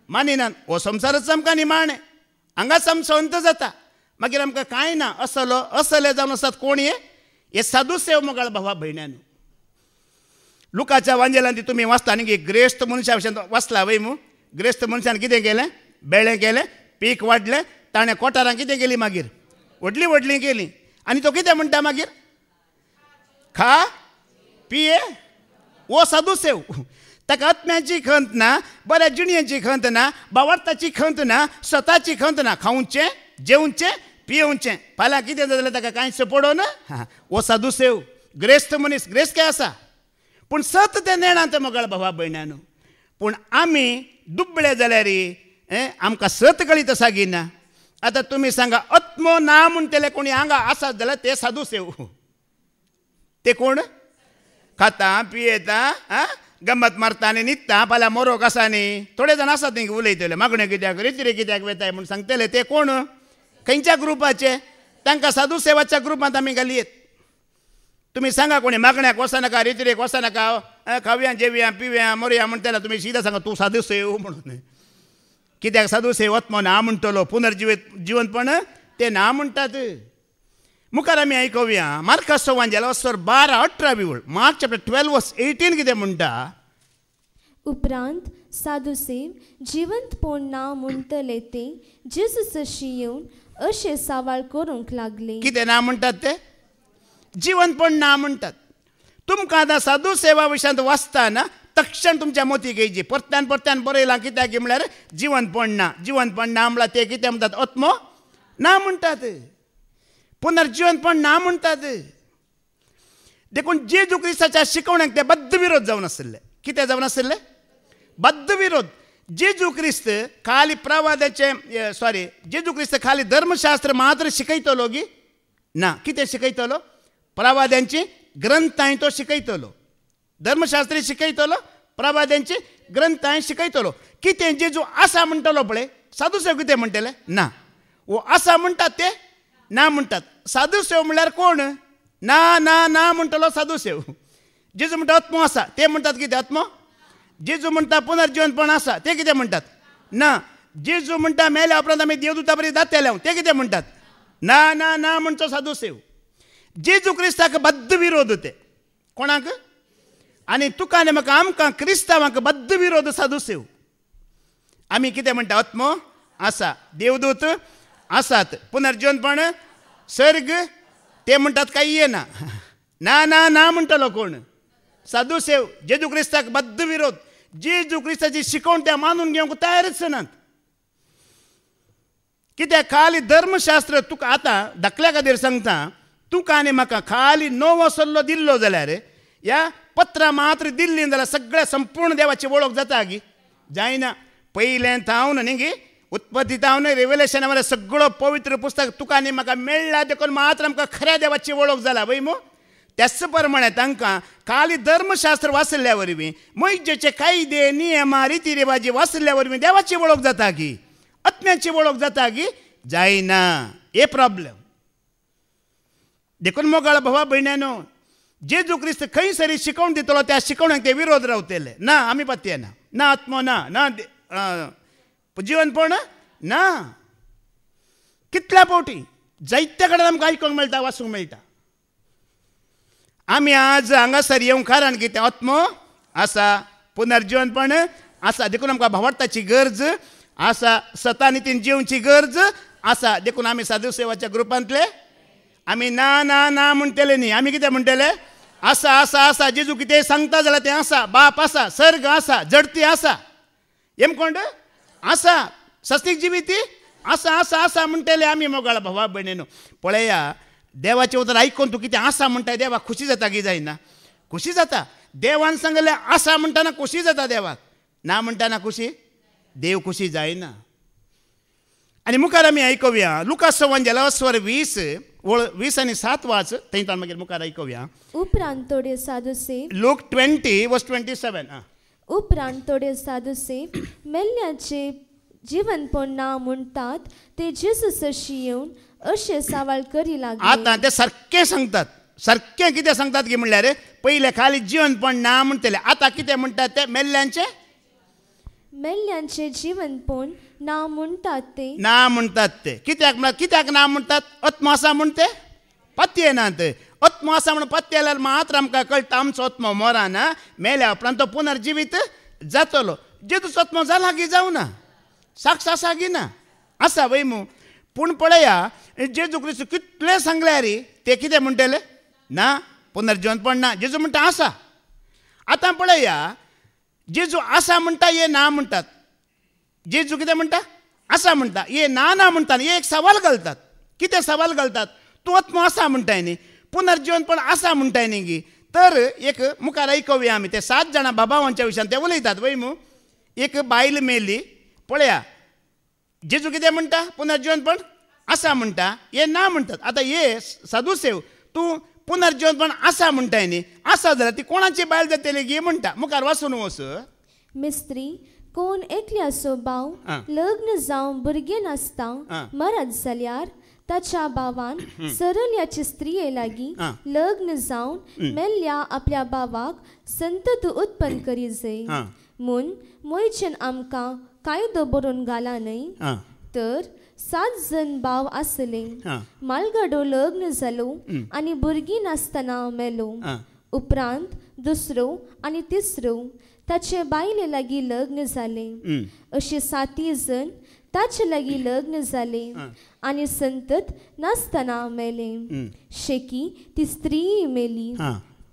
मानिनात. हो संवसारच आमकां निमाणे हांगाच आमचो अंत जाता. मागीर आमकां कांय ना असले जावन आसात कोण हे सादुसेव मोगाळ भावा भयण्यानो. लुकाच्या वांजेलांत तुमी वाचता आनी ग्रेस्त मनशा विशयान वाचला वय मू. ग्रेस्त मनशान कितें केलें बेळें केलें पीक वाडलें ताणें कोठारां कितें केली मागीर व्हडलीं केलीं. आनी तो कितें म्हणटा मागीर खा पिये वो सादुसेव. ताका आत्म्याची खंत ना बऱ्या जिणयेची खंत ना भावार्थाची खंत ना स्वताची खंत ना. खावचें जेवचें पियेवचें फाल्यां कितें जालें ताका कांयच पडोन वो सादुसेव ग्रेस्त मनीस. ग्रेस्त काय आसा पूण सत ते नेणात मोगाळ भावा भयण्यानो. पूण आमी दुबळे जाल्यार आमकां सत कळीत आसा गी ना. आतां तुमी सांगा आत्मो ना म्हणटले कोणी हांगा आसात जाल्यार ते सादुसेव. ते कोण खाता पियेता गंमत मारता आनी न्हिदता फाल्यां मरोक आसा न्ही. थोडे जाण आसात न्ही उलयतले मागणे कित्याक रेतीरे कित्याक वेताय म्हूण सांगतले. ते कोण खंयच्या ग्रुपाचे तांकां सादुसेवाच्या ग्रुपांत आमी घालयेत. तुमी सांगा कोणी मागण्याक वचनाका रेतीरेक वचनाका खावया जेवया पिवया मरया म्हणटले तुमी सीदा सांगा तूं सादुसेव म्हणून. कित्याक सादुसेव आत्मो ना म्हणटलो जीवनपण ते ना म्हणटात. मुखार आमी आयकुया मार्काचो वांजेलो 12-18 वळ. मार्क चॅप्टर 12:18 कितें म्हणटा. उपरांत सादुसेव जिवंतपण ना म्हणटले ते जेसूसाशी येवन अशें सवाल करूंक लागले. कितें ना म्हणटात ते जिवंतपण ना म्हणटात. तुमकां आतां सादुसेवा विशयांत वाचतना तक्षण तुमच्या मतीक येयची परत्यान बरयलां कित्याक म्हळ्यार जिवंतपण ना म्हळ्यार ते कितें म्हणटात आत्मो ना म्हणटात. पुनर्जीवनपण ना म्हणटात. देखून जेजू क्रिस्ताच्या शिकवण्याक ते बद्द विरोध जावन आसले. कितें जावन आसले बद्द विरोध. जेजू क्रिस्त खाली प्रवादाचे जेजू क्रिस्त खाली धर्मशास्त्र मात्र शिकयतलो गी ना. कितें शिकयतलो प्रवाद्यांची ग्रंथांय तो शिकयतलो. धर्मशास्त्री शिकयतलो प्रवाद्यांची ग्रंथांय शिकयतलो. कितें जेजू आसा म्हणटलो पळय सादुसेव कितें म्हणटले ना. वो आसा म्हणटात ते ना म्हणटात. सादुसेव म्हळ्यार कोण ना ना ना म्हणटलो सादुसेव. जेजू म्हणटा आत्मो आसा ते म्हणटात कितें आत्मो. जेजू म्हणटा पुनर्जीवनपण आसा ते कितें म्हणटात ना. जेजू म्हणटा मेल्या उपरांत आमी देवदूता बरी दातेले ते कितें म्हणटात ना ना ना म्हणचो सादुसेव. जेजू क्रिस्ताक बद्द विरोध ते कोणाक आनी तुका आनी म्हाका आमकां क्रिस्तांवांक बद्द विरोध सादुसेव. आमी कितें म्हणटा आत्मो आसा देवदूत आसात पुनर्जीवनपण सर्ग ते म्हणटात काय येना. ना ना ना म्हणटलो कोण सादुसेव. जेजू क्रिस्ताक बद्द विरोध. जेजू क्रिस्ताची शिकवण त्या मानून घेवंक तयारच नात. कित्याक खाली धर्मशास्त्र तुका आतां धाकल्या खातीर सांगता, तुका आनी म्हाका खाली नवो सल्लो दिल्लो जाल्यार ह्या पत्रां मात्र दिल्ली जाल्यार सगळ्या संपूर्ण देवाची वळख जाता गी? जायना. पयलें थावन न्ही गी उत्पत्ती थावन रेव्हलेशना वयले सगळो पवित्र पुस्तक तुका आनी म्हाका मेळ्ळा देखून मात्र आमकां खऱ्या देवाची वळख जाला वय मो. त्याच प्रमाणे तांकां खाली धर्मशास्त्र वाचल्या वरवीं मोइशेचे कायदे नियमा रिती रिवाजी वाचल्या वरवीं देवाची वळख जाता की आत्म्याची वळख जाता की? जायना. हे प्रॉब्लेम. देखून मोगाळ भावा भयण्यानो, जेजू क्रिस्त खंय सरी शिकवण दितलो त्या शिकवण्याक ते विरोध रावतले. ना आमी पत्तेना, ना आत्मो ना जीवनपण ना. कितल्या फावटी जायत्या कडेन आमकां आयकूंक मेळटा, वाचूंक मेळटा. आमी आज हांगासर येवं कारण कितें? आत्मो आसा, पुनर्जीवनपण आसा, देखून आमकां भावार्थाची गरज आसा, सतानितीन जिवची गरज आसा. देखून आमी साधू सेवाच्या ग्रुपांतले आमी ना ना ना म्हणटले न्ही. आमी कितें म्हणटले? आसा आसा आसा. जेजू कितें सांगता जाल्यार तें आसा. बाप आसा, सर्ग आसा, जडती आसा, एमकोंड आसा, सस्तीक जिविती आसा आसा आसा म्हणटले आमी मोगाळ भावा भयणीनो. पळया, देवाचें उतर आयकून तूं कितें आसा म्हणटा देवाक खुशी जाता की जायना? खुशी जाता. देवान सांगलें आसा म्हणटाना खुशी जाता देवाक, ना म्हणटाना खुशी? देव खुशी जायना. आनी मुखार आमी आयकुया लुकास संवंजलास्वर 20 आनी 7 वाच, थंयच्यान मागीर मुखार आयकुया. उपरांत थोडे साधुसेव लूक 20:27. उपरांत थोडे साधुसेव मेल्ल्याचे जीवनपण ना म्हणटात ते जेजूसशी येवन अशें सवाल करी लागले. आतां ते सारकें सांगतात. सारकें कितें सांगतात की म्हणल्यार पयले खाली जीवनपण ना म्हणटले, आतां कितें म्हणटात ते? मेल्ल्यांचे जीवनपण ना म्हणटात ते. ना म्हणटात ते कित्याक ना म्हणटात? आत्मो आसा म्हूण ते पत्ते नात. आत्मो आसा म्हूण पत्ते जाल्यार मात्र आमकां कळटा आमचो आत्मो मरना, मेल्या उपरांत तो पुनर्जिवीत जातलो. जेजूचो आत्मो जाला की जावना? साक्ष आसा की ना? आसा वय मू. पूण पळया, जेजू क्रिस्त कितले सांगल्यार ते कितें म्हणटले? ना, पुनर्जीवनपण ना. जेजू म्हणटा आसा. आतां पळया, जेजू आसा म्हणटा हे ना म्हणटात. जेजू कितें म्हणटा? आसा म्हणटा. हे ना ना म्हणटा. हे एक सवाल घालतात. कितें सवाल घालतात? तूं आत्मो आसा म्हणटाय न्ही, पुनर्जीवनपण आसा म्हणटाय न्ही गी. तर एक मुखार आयकुया आमी ते 7 जाणां बाबावांच्या विशयान ते उलयतात वय मू. एक बायल मेली. पळया, जेजू कितें म्हणटा? पुनर्जीवनपण आसा म्हणटा, हे ना म्हणटात. आतां हे साधुसेव तूं पुनर्जीवनपण आसा म्हणटाय न्ही, आसा जाल्यार ती कोणाची बायल जातली गी म्हणटा. मुखार वाचून वच. मिस्त्री कोण एकल्याचो भाव लग्न जावन भुरगें नासता मरत जाल्यार ताच्या भावान सरल्याची स्त्रिये लागीं लग्न जावन मेल्ल्या आपल्या भावाक संतत उत्पन्न करी जाय म्हूण मोयचेन आमकां कायदो बरोवन घाला न्हय. तर 7 जण भाव आसले. मालगाडो लग्न जालो आनी भुरगीं नासतना मेलो. उपरांत दुसरो आनी तिसरो ताचे बायले लागीं लग्न जालें. अशे 7 जण ताचे लागीं लग्न जाले आनी संतत नासतना मेले. शेकी ती स्त्री मेली.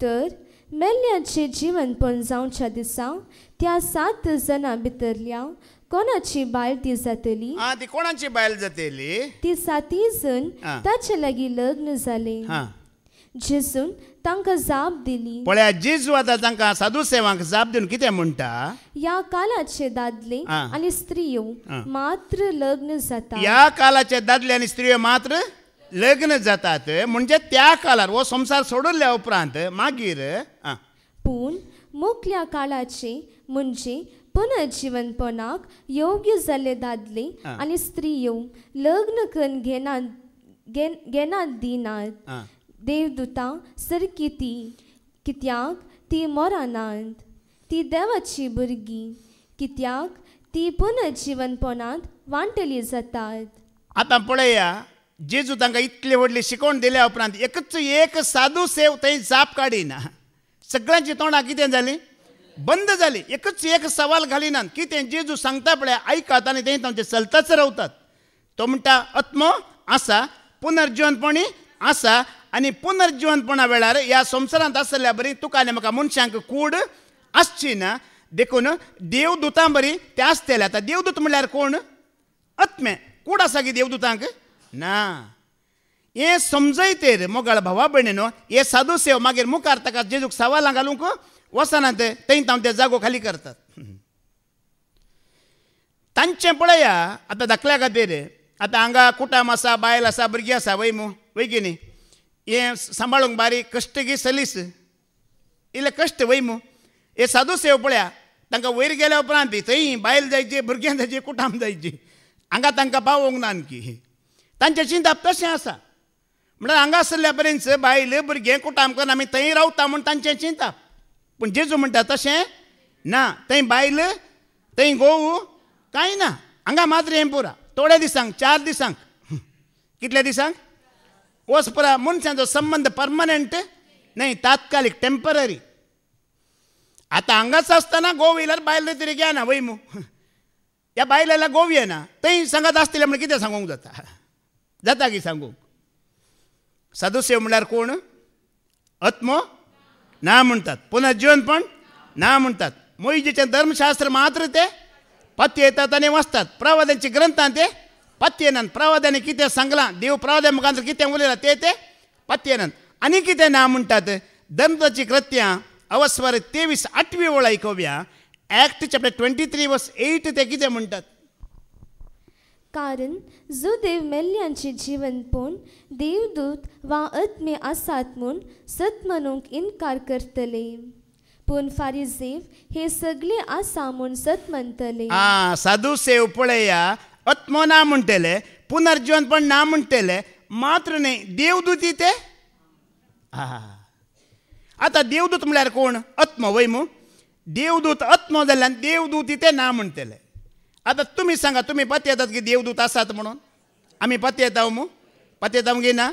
तर मेल्ल्याचे जीवनपण जावच्या दिसा त्या 7 जाणां भितरल्या कोणाची बायल ती जातली? ती कोणाची बायल जातली? ती 7 जण ताचे लागीं लग्न जाले. जेजून तांकां जाप दिली. पळया, जेजू आतां तांकां साधू सेवांक जाप दिवन कितें म्हणटा? ह्या कालाचे दादले आनी स्त्रियो मात्र लग्न जातात. ह्या कालाचे दादले आनी स्त्रियो मात्र लग्न जातात. म्हणजे त्या काळार हो संसार सोडल्या उपरांत मागीर पूण मुखल्या काळाचे म्हणजे पुनर्जीवनपणाक योग्य जाल्ले दादले आनी स्त्रियो लग्न करून घेनात दिनात. देवदूतां सारकी ती, कित्याक ती मरनात. ती देवाची भुरगीं, कित्याक ती पुनर्जीवनपणांत वांटली जातात. आतां पळया, जेजू तांकां इतली व्हडली शिकवण दिल्या उपरांत एकच एक साधू सेव थंय जाप काडिना. सगळ्यांची तोंडां कितें जालीं? बंद जाली. एकच एक सवाल घालिनात. कितें जेजू सांगता पळय आयकात आनी थंय तांचे चलताच रावतात. तो म्हणटा आत्मो आसा, पुनर्जीवनपणी आसा आनी पुनर्जीवनपणा वेळार ह्या संवसारांत आसल्या बरी तुका आनी म्हाका मनशांक कूड आसची ना. देखून देवदूतां बरी ते आसतले. आतां देवदूत म्हणल्यार कोण? आत्मे. कूड आसा की देवदूतांक? ना. हे समजयतेर मोगाळ भावा भयणीनो, हे साधू सेव मागीर मुखार ताका जेजूक सवालां घालूंक वचनात, थंय तांव ते जागो खाली करतात. तांचें पळया आतां धाकल्या खातीर. आतां हांगा कुटाम आसा, बायल आसा, भुरगीं आसा, वय मू वय की न्ही. हें सांबाळूंक बारीक कश्ट गी सलीस इल्ले कश्ट वय मू. हे साधू सेव पळया, तांकां वयर गेल्या उपरांत थंय बायल जायची, भुरग्यां जायची, कुटाम जायची. हांगा तांकां पावोंक ना आणकी. तांचें चिंतप तशें आसा. म्हणल्यार हांगा आसल्या पर्यंत बायल भुरगें कुटाम करून आमी थंय रावता म्हूण तांचें चिंतप. पूण जेजू म्हणटा तशें ना. थंय बायल, थंय घोव कांय ना. हांगा मात्र हें पुरा. थोड्या दिसांक, 4 दिसांक, कितल्या दिसांक वच पुरा. मनशांचो संबंद परमनंट न्हय, तात्कालीक, टेम्पररी. आतां हांगाच आसतना घोव येयल्यार बायल तरी घेना वय मू. ह्या बायलेला घोव येना, थंय सांगात आसतलें म्हण कितें सांगूंक जाता? जाता की सांगूंक? साधू सेव म्हणल्यार कोण? आत्मो ना म्हणटात. पुनर्जीवनपण ना म्हणटात. मोइजेचें धर्मशास्त्र मात्र ते पत्य येतात आनी वाचतात. प्रवाद्यांची ग्रंथां ते पत्य येनात. प्रवाद्यांनी कितें सांगलां, देव प्रवाद्या मुखार कितें उलयलां ते पत्य येनात. आनी कितें ना म्हणटात? धर्मची कृत्यां अवस्वर 23 8वी ओळ आयकोव्या. ॲक्ट चॅप्टर 23 वर्स 8 ते कितें म्हणटात? कारण जो देव मेल्ल्यांचे जीवन पोवन देवदूत वा आत्मे आसात म्हूण सत म्हणूंक इन्कार करतले. पूण फारिझेव हे सगळे आसा म्हूण सत म्हणटले. साधू सेव पळया, आत्मो ना म्हणटले, पुनर्जीवनपण ना म्हणटले, मात्र न्ही देवदूती ते. आतां देवदूत म्हळ्यार कोण? आत्मो वय मू. देवदूत आत्मो जाल्यार देवदूती ते ना म्हणटले. आतां तुमी सांगा, तुमी पत्य येतात की देवदूत आसात म्हणून? आमी पत्य येता मू? पत्य येता गे ना?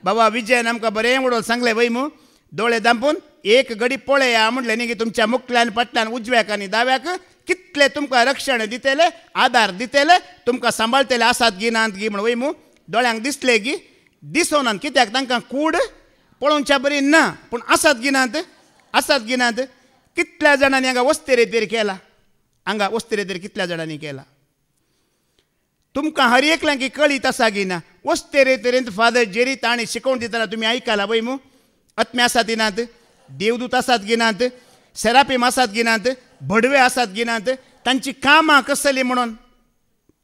बाबा विजयन आमकां बरें उडोवन सांगलें वय मू. दोळे दांपून एक घडी पळया म्हणलें न्ही की तुमच्या मुखल्यान पटल्यान उजव्याक आनी दाव्याक कितले तुमकां रक्षण दितले, आदार दितले, तुमकां सांबाळटले, आसात गी नात गी म्हण वय मू. दोळ्यांक दिसले की दिसोनात. कित्याक तांकां कूड पळोवच्या बरी ना, पूण आसात गी नात, आसात गी नात. कितल्या जाणांनी हांगा वस्तेरेतेर केला, हांगा वस्तेरेतेर कितल्या जाणांनी केला. तुमकां हर एकल्यांक कळीत आसा गी ना. वस्तेरेतेरेंत फादर जेरी ताणी शिकोवन दितना तुमी आयकला वय मू. आत्मे आसात गी नात, देवदूत आसात गी नात, सेरापीम आसात गी नात, भडवे आसात गी नात. तांची कामां कसली म्हणून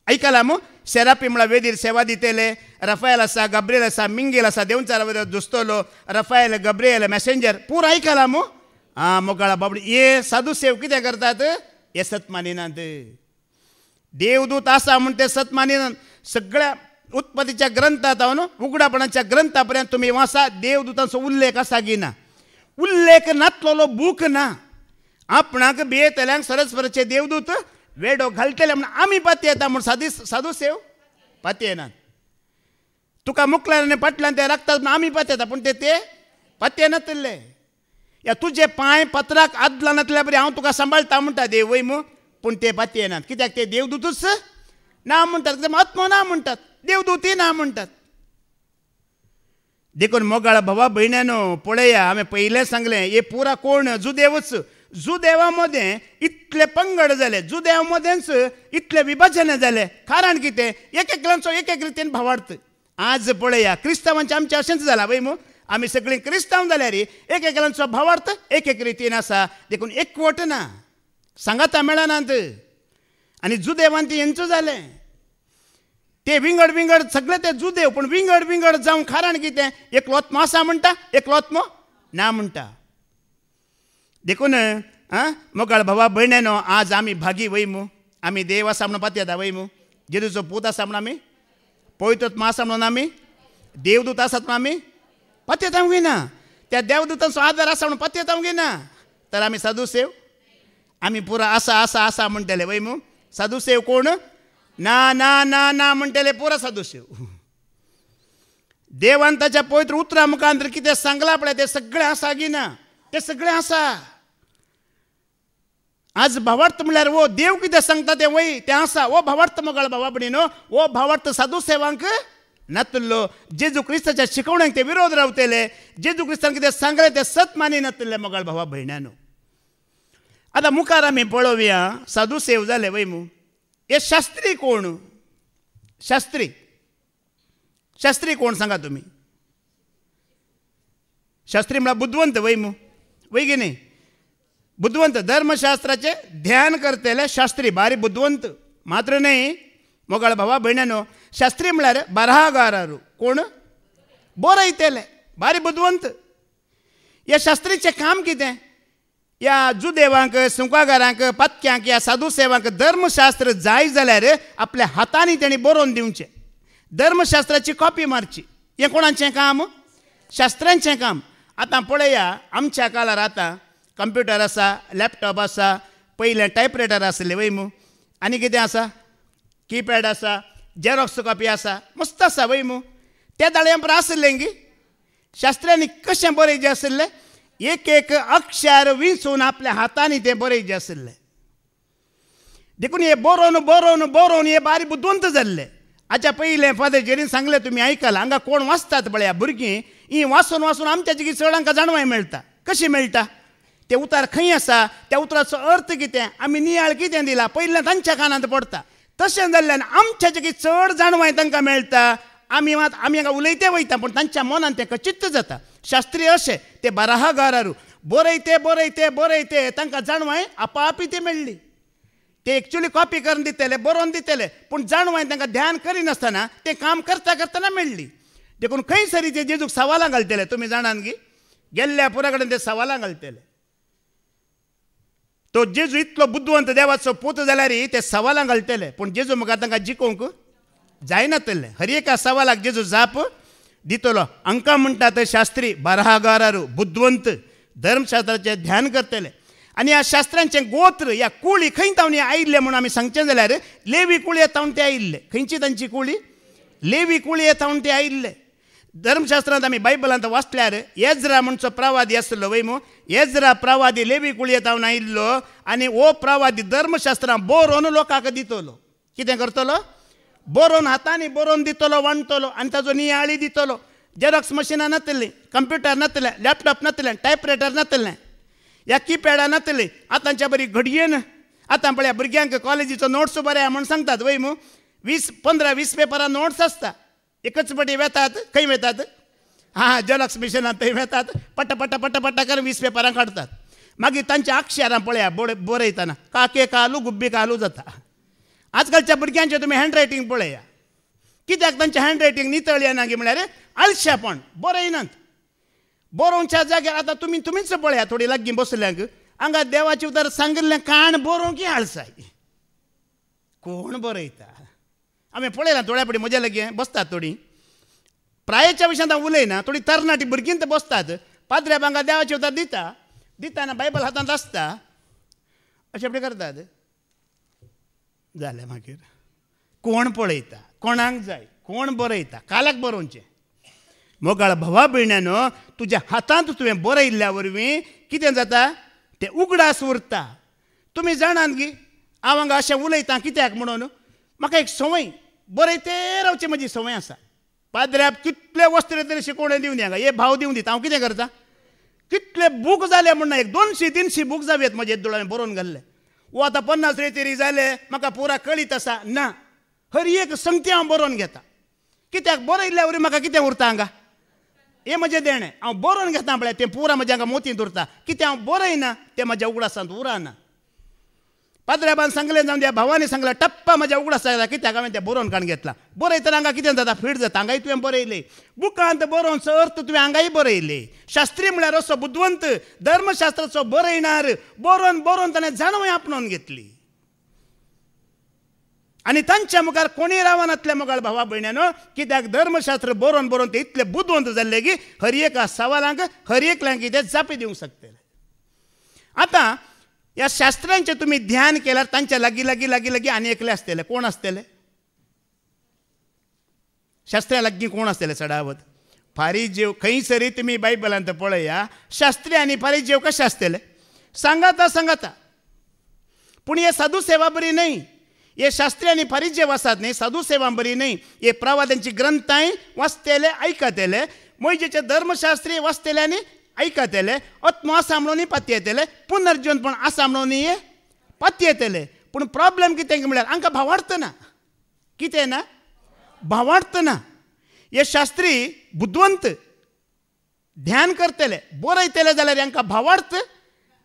आयकला मू. सेरापीम म्हळ्यार वेदीर सेवा दितले. रफायल आसा, गब्रियल आसा, मिंगेल आसा, देंवचार जुस्तलो, रफायल, गब्रियल, मॅसेंजर पूर आयकला मू. मोगाळा बाबडी. हे साधू सेव कितें करतात? हे सत मानिनात. देवदूत आसा म्हूण ते सत मानिनात. सगळ्या उत्पत्तीच्या ग्रंथांत उगडापणाच्या ग्रंथा पर्यंत तुमी वाचा, देवदूतांचो उल्लेख आसा की ना? उल्लेख नासलेलो बूक ना. आपणाक भियेतल्यांक सरस्वतीचे देवदूत वेडो घालतले म्हूण आमी पत्य येता म्हूण साधू सेव पत्य येनात. तुका मुखल्यान आनी पटल्यान ते राखतात म्हूण आमी पत्य येता, पूण ते पत्य नासले. या तुजे पांय पत्राक आदला नासल्या बरी हांव तुका सांबाळटा म्हणटा देव वय मू. पूण ते पत्य येनात. कित्याक ते देवदूतच ना म्हणटात, आत्मो ना म्हणटात, देवदूती ना म्हणटात. देखून मोगाळ भावा भयण्यानो पळया, हांवें पयलें सांगलें हे पुरा कोण? जुदेवच. जुदेवा मदें इतले पंगड जाले, जुदेवा मदेंच इतले विभाजन जाले. कारण कितें? एक एकल्यांचो एक एक रितीन भावार्थ. आज पळया क्रिस्तांवांचें आमचें अशेंच जालां वय मू. आमी सगळीं क्रिस्तांव जाल्यार एक एकल्यांचो भावार्थ एक एक रितीन आसा. देखून एकवट ना, सांगाता मेळनात. आनी जुदेवांत हेंचो जालें. ते विंगड विंगड सगळे ते जुदेव, पूण विंगड विंगड जावं कारण कितें? एकलो आत्मो आसा म्हणटा, एकलो आत्मो ना म्हणटा. देखून मोगाळ भावा भयण्यानो आज आमी भागी वय मू. आमी देव आसा म्हणून पत्य येता वय मू. जेजूचो पूत आसा म्हणून आमी, पवित्र आत्मो आसा म्हणून आमी, देवदूत आसात म्हणून आमी पत्य येता घेना. त्या देवदूतांचो आदार आसा म्हणून पत्य येता घेना. तर आमी साधू सेव आमी पुरा आसा आसा आसा म्हणटले वय मू. साधू सेव कोण? ना ना ना ना म्हणटले पुरा साधू सेव. देवान ताच्या पवित्र उतरा मुखांतर कितें सांगलां पळय ते सगळें आसा गी ना? ते सगळें आसा. आज भावार्थ म्हळ्यार वो देव कितें सांगता ते वय तें आसा. वो भावार्थ मोगाळ भावा भयणीनो, वो भावार्थ साधू सेवांक नासलो. जेजू क्रिस्ताच्या शिकवण्यांक ते विरोध रावतले. जेजू क्रिस्तान कितें सांगलें ते सत मानी नासले मोगाळ भावा भयण्यानो. आता मुखार आमी पळोवया साधू सेव जाले वय मू. हे शास्त्री कोण? शास्त्री शास्त्री कोण सांगा तुम्ही? शास्त्री म्हणल्यार बुद्धवंत वय मू, वय की नाही? बुद्धवंत धर्मशास्त्राचे ध्यान करतले शास्त्री, भारी बुद्धवंत. मात्र नाही मोगाळ भावा भयण्यानो, शास्त्री म्हळ्यार बरहागारारू. कोण? बरयतले, भारी बुद्धवंत. या शास्त्रीचे काम कितें? या जुदेवांक, सुकागारांक, पत्क्यांक, या साधू सेवांक धर्मशास्त्र जाय जाल्यार आपल्या हातांनी तेणी बरोवन दिवचें, धर्मशास्त्राची कॉपी मारची. हें कोणाचें काम? शास्त्रांचें काम. आतां पळया, आमच्या काळार आतां कंप्युटर आसा, लॅपटॉप आसा, पयलें टायपरायटर आसले वय मू, आनी कितें आसा? कीपॅड आसा, झेरॉक्स कॉपी आसा, मस्त आसा वय मू. त्या दाळ्यांपर आसलें गी शास्त्रांनी कशें बरयचें आसलें? एक एक अक्षर विंचून आपल्या हातांनी तें बरयचें आसलें. देखून हे बरोवन बरोवन बरोवन हे बारी बुद्धवंत जाल्ले. हाच्या पयलें फादर सांगलें तुमी आयकलां, हांगा कोण वाचतात पळया भुरगीं, ही वाचून वाचून आमच्या जिकी चड हांकां जाणवाय मेळटा. कशी मेळटा? ते उतार खंय आसा, त्या उतराचो अर्थ कितें, आमी नियाळ कितें दिला, पयलें तांच्या कानांत पडटा. तशें जाल्ल्यान आमच्या जिकी चड जाणवाय तांकां मेळटा. आमी हांगा उलयते वयता, पूण तांच्या मनान तांकां चित्त जाता. शास्त्री अशें, ते बरहागारारू बरयते बरयते बरयते तांकां जाणवाय आपापी ती मेळ्ळी. ते एक्चुली कॉपी करून दितले, बरोवन दितले, पूण जाणवाय तांकां ध्यान करिनासतना तें काम करता करतना मेळ्ळी. देखून खंय सरी ते जेजूक सवालां घालतले. तुमी जाणात गी, गेल्ल्या पुरा कडेन ते सवालां घालतले. तो जेजू इतलो बुद्धवंत देवाचो पूत जाल्यार ते सवालां घालतले, पूण जेजू मुखार तांकां जिखोवंक जायनातले. हर एका सवालाक जेजू जाप दितलो. हांकां म्हणटात शास्त्री, बरहागारारू, बुद्धवंत, धर्मशास्त्राचें ध्यान करतले. आनी ह्या शास्त्रांचें गोत्र, ह्या कुळी खंय तावन आयिल्ले म्हणून आमी सांगचें जाल्यार लेवी कुळये तावन ते आयिल्ले. खंयची तांची कुळी? लेवी कुळये तावन ते आयिल्ले. धर्मशास्त्रांत आमी बायबलांत वाचल्यार एज्रा म्हणचो प्रवादी आसलो वय मू. एज्रा प्रवादी लेवी कुळये तावन आयिल्लो, आनी हो प्रवादी धर्मशास्त्रां बरोवन लोकांक दितलो. कितें करतलो? बरोवन हातांनी बरोवन दितलो, वांटतलो, आनी ताजो नियाळी दितलो. झेरॉक्स मशिनां नासलीं, कंप्युटर नासलें, लॅपटॉप नासलें, टायपरायटर नासलें, ह्या कीपॅडां नासलीं. आतांच्या बरी घडयेन आतां पळया भुरग्यांक कॉलेजीचो नोट्स बरें म्हणून सांगतात वय मू. 15-20 पेपरां नोट्स आसता. एकच पटी वेतात. खंय वेतात? हां, झेरॉक्स मशिनांत थंय वेतात. पट्ट पट्ट पट्ट पट्ट करून 20 पेपरां काडतात. मागीर तांच्या अक्षरां पळया बरयतना काके कालू गुब्बी कालू जाता. आजकालच्या भुरग्यांचें तुमी हँडरायटींग पळया. कित्याक तांचें हँडरायटींग नितळ येना गे म्हळ्यार आळशेपण, बरयनात. बरोवच्या जाग्यार आतां तुमीच पळया थोडी लागीं बसल्यांक, हांगा देवाचें उतर सांगिल्लें काण बरोवंक हालसाय. कोण बरयता? आमी पळयलां थोड्या पडी म्हज्या लागीं बसतात थोडीं. प्रायेच्या विशयांत हांव उलयना, थोडीं तरणाटी भुरगीं बसतात. पाद्र्याक हांगा देवाचें उतर दिताना बायबल हातांत आसता, अशें पळय करतात. जालें मागीर कोण पळयता? कोणाक जाय? कोण बरयता? काल्याक बरोवचें. मोगाळ भावा भयण्यानो, तुज्या हातांत तुवें बरयल्ल्या वरवीं कितें जाता? तें उगडास उरता. तुमी जाणात गी, हांव हांगा अशें उलयतां कित्याक म्हणून, म्हाका एक संवय बरयते रावची म्हजी संवय आसा. पाद्र्याक कितले वस्त्र तरी शिकोवणें दिवं दी, हांगा हे भाव दिवं दीत. हांव कितें करता? कितले बूक जाले म्हणून एक 200-300 बूक जावेत म्हजे दोळ्यान बरोवन घाल्ले. वो आतां 50 तरी जाले, म्हाका पुरा कळीत आसा ना. हर एक संगती हांव बरोवन घेता. कित्याक बरयल्ल्या वरी म्हाका कितें उरता हांगा? हें म्हजें देणें. हांव बरोवन घेता पळय, तें पुरा म्हज्या हांगा मोतींत उरता. कितें हांव बरयना तें म्हज्या उगडासांत उरना. पाद्र्याबान सांगलें जावन त्या भावानी सांगलें टप्पा म्हज्या उगडासा येता. कित्याक हांवें तें बरोवन काण घेतला. बरयतना हांगा कितें जाता? फीट जाता. हांगाय तुवें बरयलें. बुकांत बरोवनचो अर्थ तुवें हांगाय बरयलें. शास्त्री म्हळ्यार असो बुद्धवंत, धर्मशास्त्राचो बरयणार. बरोवन बरोवन ताणें जाणवय आपणावन घेतली. आनी तांच्या मुखार कोणीय रावनातले मोगाळ भावा भयण्यानो. कित्याक धर्मशास्त्र बरोवन बरोवन ते इतले बुद्धवंत जाल्ले की हर एका सवालांक हर एकल्यांक कितें जापी दिवंक शकतले. आतां ह्या शास्त्रांचें तुमी ध्यान केल्यार तांच्या लागीं लागीं लागीं लागीं आनी एकले आसतले. कोण आसतले? शास्त्र्या लागीं कोण आसतले चडावत? फारीजेव. खंय सरी तुमी बायबलांत पळया, शास्त्री आनी फारीजेव कशे आसतले? सांगाता. पूण हे साधू सेवा बरी न्हय. हे शास्त्री आनी फारीजेव आसात न्ही, साधू सेवा बरी न्हय. हे प्रवाद्यांची ग्रंथांय वाचतेले, आयकतेले. मोइजेचे धर्मशास्त्री वाचतेले आनी ऐकतले आत्मो आसा म्हणून पत्ती येतले पुनर्जीवन पण आसा म्हणून पत्ती येतले पूण प्रॉब्लेम कितें म्हळ्यार आमकां भावार्थना कितें ना भावार्थना हे शास्त्री बुद्धवंत ध्यान करतले बरयतले जाल्यार हांकां भावार्थ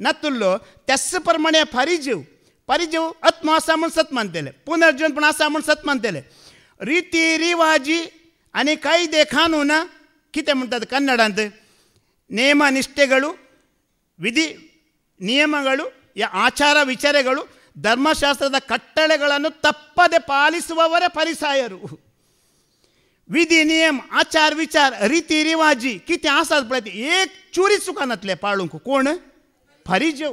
नातुल्लो त्याच प्रमाणे फारिजीव आत्मो आसा म्हूण सत मानतले पुनर्जीवन पण आसा म्हूण सत मानतले रिती रिवाजी आनी कायदे कानून कितें म्हणटात कन्नडांत ನಿಯಮ ನಿಷ್ಠೆಗಳು ವಿಧಿ ನಿಯಮಗಳು ಆಚಾರ ವಿಚಾರಗಳು ಧರ್ಮಶಾಸ್ತ್ರದ ಕಟ್ಟಳೆಗಳನ್ನು ತಪ್ಪದೆ ಪಾಲಿಸುವವರೇ ಫರಿಸಾಯರು विधी नियम आचार विचार रीती रिवाजी कितें आसात पळय एक चुरी चुकानातले पाळूंक कोण फारिजीव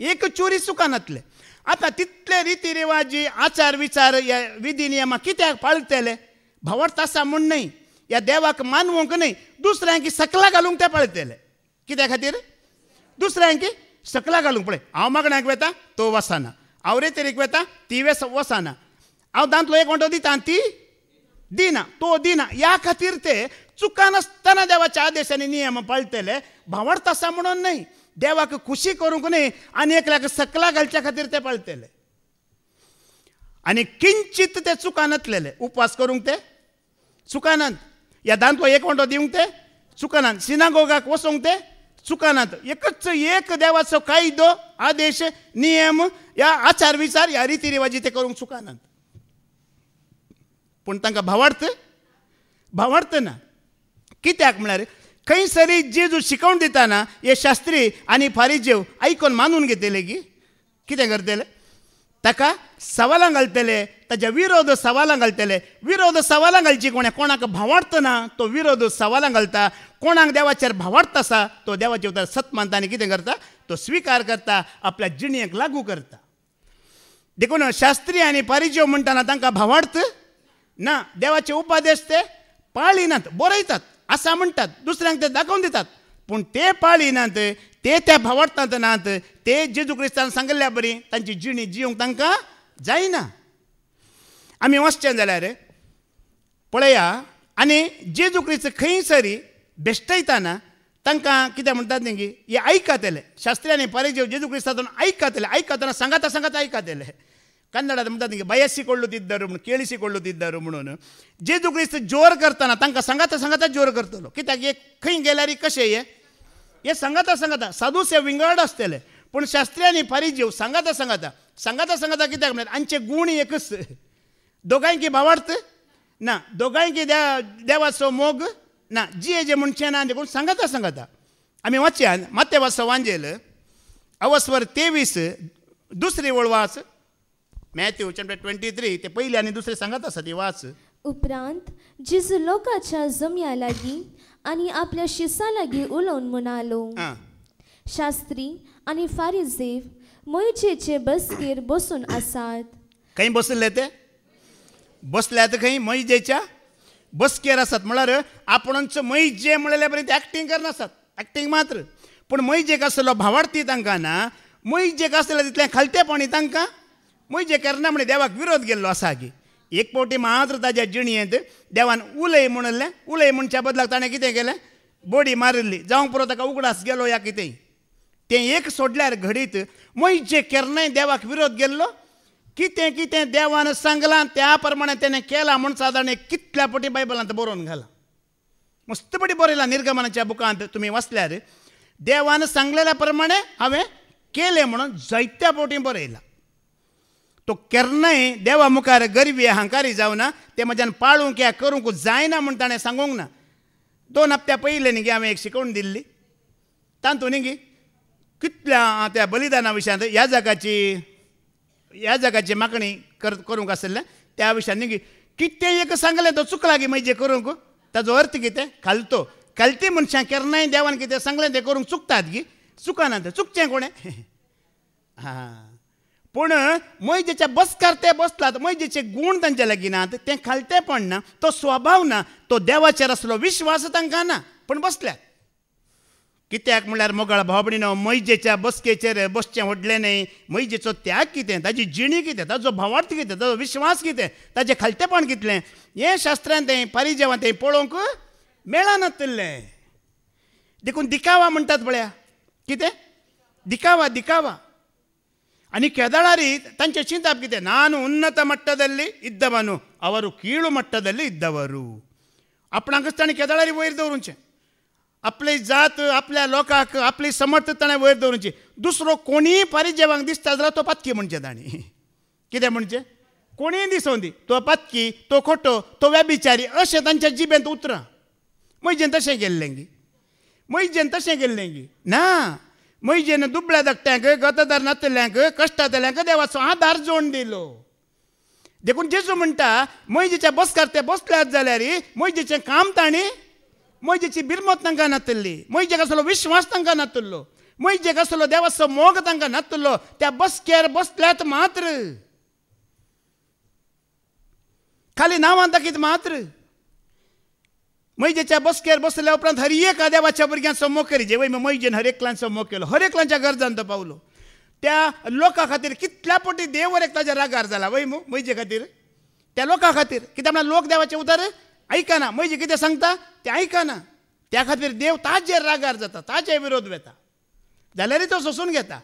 एक चुरी चुकानातले आतां तितले रिती रिवाजी आचार विचार ह्या विधी नियमां कित्याक पाळटले भावार्थ आसा म्हूण न्हय ह्या देवाक मानवूंक न्हय दुसऱ्यांक सकला घालूंक ते पळयतले कित्या खातीर दुसऱ्यांक सकला घालूंक पळय हांव मागण्याक वेता तो वसाना हांव रेतेरीक वेता ती वसाना हांव दांतलो एक वांटो दिता ती दिना तो दिना ह्या खातीर ते चुकानासतना देवाच्या आदेशांनी नियम पाळटले भावार्थ आसा म्हणून न्हय देवाक खुशी करूंक न्हय आनी एकल्याक सकला घालच्या खातीर ते पाळटले आनी किंचीत ते चुकानातलेले उपवास करूंक ते चुकानात ह्या दांतलो एक वांटो दिवंक ते चुकानात सिनागोगाक वचोंक ते चुकानात एकच एक देवाचो कायदो आदेश नियम ह्या आचार विचार ह्या रिती रिवाजी ते करूंक चुकानात पूण तांकां भावार्थ ना कित्याक म्हळ्यार खंय सरी जेजू शिकवण दिताना हे शास्त्री आनी फारिजीव आयकून मानून घेतले की कितें करतले ताका सवालां घालतले ताच्या विरोध सवालां घालतले विरोध सवालां घालची कोणाक भावार्थ ना तो विरोध सवालां घालता कोणाक देवाचेर भावार्थ आसा तो देवाचे उतर सत मानता आनी कितें करता तो स्विकार करता आपल्या जिणेक लागू करता देखून शास्त्री आनी फारिजीव म्हणटाना तांकां भावार्थ ना देवाचे उपदेश ते पाळिनात बरयतात आसा म्हणटात दुसऱ्यांक ते दाखोवन दितात पूण ते पाळिनात ते त्या भावार्थांत नात ते जेजू क्रिस्तान सांगल्या बरी तांची जिणी जिवंक तांकां जायना आमी वचचें जाल्यार पळया आनी जेजू क्रिस्त खंय सरी बेश्टयताना तांकां कितें म्हणटात न्ही की हे आयकतले शास्त्री आनी फारिजीव जेजू क्रिस्तान आयकतना सांगता आयकतले ಕನ್ನಡದ ಮುಂದೆ ಬಯಸಿಕೊಳ್ಳುತ್ತಿದ್ದರು ಕೇಳಿಸಿಕೊಳ್ಳುತ್ತಿದ್ದರು म्हणून जेजू क्रिस्त जोर करताना तांकां सांगता जोर करतलो कित्याक हे खंय गेल्यार कशें हे सांगता सादूस हे विंगड आसतले पूण शास्त्री आनी फारिजीव सांगता कित्याक म्हणल्यार आमचे गूण एकच दोगांयकी भावार्थ ना दोगांयकी देवाचो मोग ना जे म्हणचें ना देखून सांगता आमी वाचयान माते वाचो वांजेल अवस्वर 23 दुसरी वळ वाच मॅथ्यू चॅप्टर 23 ते पयली आनी दुसरे सांगत आसा ती वाच उपरांत जेजू लोकांच्या जम्या लागीं आनी आपल्या शिसा लागीं उलोवन म्हणालो शास्त्री आनी फारिजीव मोयजेचे बसकेर बसून आसात खंय बसले ते बसल्यात खंय मोयजेच्या बसकेर आसात म्हळ्यार आपणच मोयजे म्हणले बरें ते एक्टींग करनासतात एक्टींग मात्र पूण मोयजेक आसलो भावार्थी तांकां ना मोयजेक आसलें तितलें खालतेपणी तांकां मोयजे करना म्हणजे देवाक विरोध गेल्लो आसा की एक पावटी मात्र ताच्या जिणयेंत देवान उलय म्हणलें उलय म्हणच्या बदलाक ताणें कितें केलें बोडी मारिल्ली जावंक पुरो ताका उगडास गेलो या कितें तें एक सोडल्यार घडीत मोयजे केन्नाय देवाक विरोध गेल्लो कितें देवान सांगलां त्या प्रमाणे तेणें केलां म्हूण सादारण कितल्या पटी बायबलांत बरोवन घाला मस्त पटी बरयलां निर्गमनाच्या बुकांत तुमी वाचल्यार देवान सांगलेल्या प्रमाणे हांवें केलें म्हणून जायत्या पावटी बरयलां तो केन्नाय देवा मुखार गरवी अहंकारी जावना ते म्हज्यान पाळूंक या करूंक जायना म्हूण ताणें सांगूंक ना 2 हप्त्या पयले न्ही गे हांवें एक शिकवण दिल्ली तातूंत न्ही गे कितल्या त्या बलिदाना विशयांत ह्या जगाची मागणी करूंक आसलें त्या विशयान न्ही गे कितें एक सांगलें तो चुकला गे म्हणजे करूंक ताजो अर्थ कितें खालती मनशां केन्नाय देवान कितें सांगलें तें करूंक चुकतात गे चुकानात चुकचें कोणें पूण मोयजेच्या बसकार ते बसलात मोयजेचे गूण तांचे लागीं नात तें खालतेपण ना तो स्वभाव ना तो देवाचेर आसलो विश्वास तांकां ना पूण बसल्यात कित्याक म्हळ्यार मोगाळ भावभयणीनो मोयजेच्या बसकेचेर बसचें व्हडलें न्हय मोयजेचो त्याग कितें ताजी जिणी कितें ताजो भावार्थ कितें ताजो विश्वास कितें ताजें खालतेपण कितलें हें शास्त्रांत फारिजीवांत पळोवंक मेळनातलें देखून दिखावा म्हणटात पळया, कितें दिखावा. आणि ಕೆದಳಾರಿ ತಂಚೆ ಚಿಂತಾಪ್ಗಿದೆ, ನಾನು ಉನ್ನತ ಮಟ್ಟದಲ್ಲಿ ಇದ್ದವನು, ಅವರು ಕೀಳು ಮಟ್ಟದಲ್ಲಿ ಇದ್ದವರು. आपणाकच ताणें केदाळारी वयर दवरूंचें, आपली जात आपल्या लोकांक आपली समर्थताणें वयर दवरूंची. दुसरो कोणीय पारिजेवांक दिसता जाल्यार तो पातकी म्हणचें तांणी. कितें म्हणचें? कोणीय दिसूं दी, तो पातकी, तो खोटो, तो व्यभिचारी, अशें तांच्या जिबेंत उतरां. मैजेन तशें गेल्लें गी ना. मैजेन दुबळ्या धाकट्यांक, गतदार नातल्यांक, कश्टातल्यांक देवाचो आदार जोड दिलो. देखून जेजू म्हणटा, मैजेच्या बसकार ते बसल्यात जाल्यार मैजेचें काम तांणी, मैजेची बिरमत तांकां नातल्ली, मैजेक आसलो विश्वास तांकां नातल्लो, मैजेक आसलो देवाचो मोग तांकां नातल्लो. त्या बसकेर बसल्यात मात्र, खाली नांवां दाखयत मात्र. मैजेच्या बसकेर बसल्या उपरांत हर एका देवाच्या भुरग्यांचो मोग करीचे. वय मैजेन हर एकल्यांचो मोग केलो, हर एकल्यांच्या गरजांत तो पावलो. त्या लोकां खातीर कितल्या पटी देव एक ताच्या रागार जाला. वय मैजे खातीर, त्या लोकां खातीर. कित्याक म्हळ्यार लोक देवाचें उतर आयकना, मैजे कितें सांगता तें आयकना. त्या खातीर देव ताजेर रागार जाता, ताचे विरोध वेता, जाल्यारय तो सोसून घेता.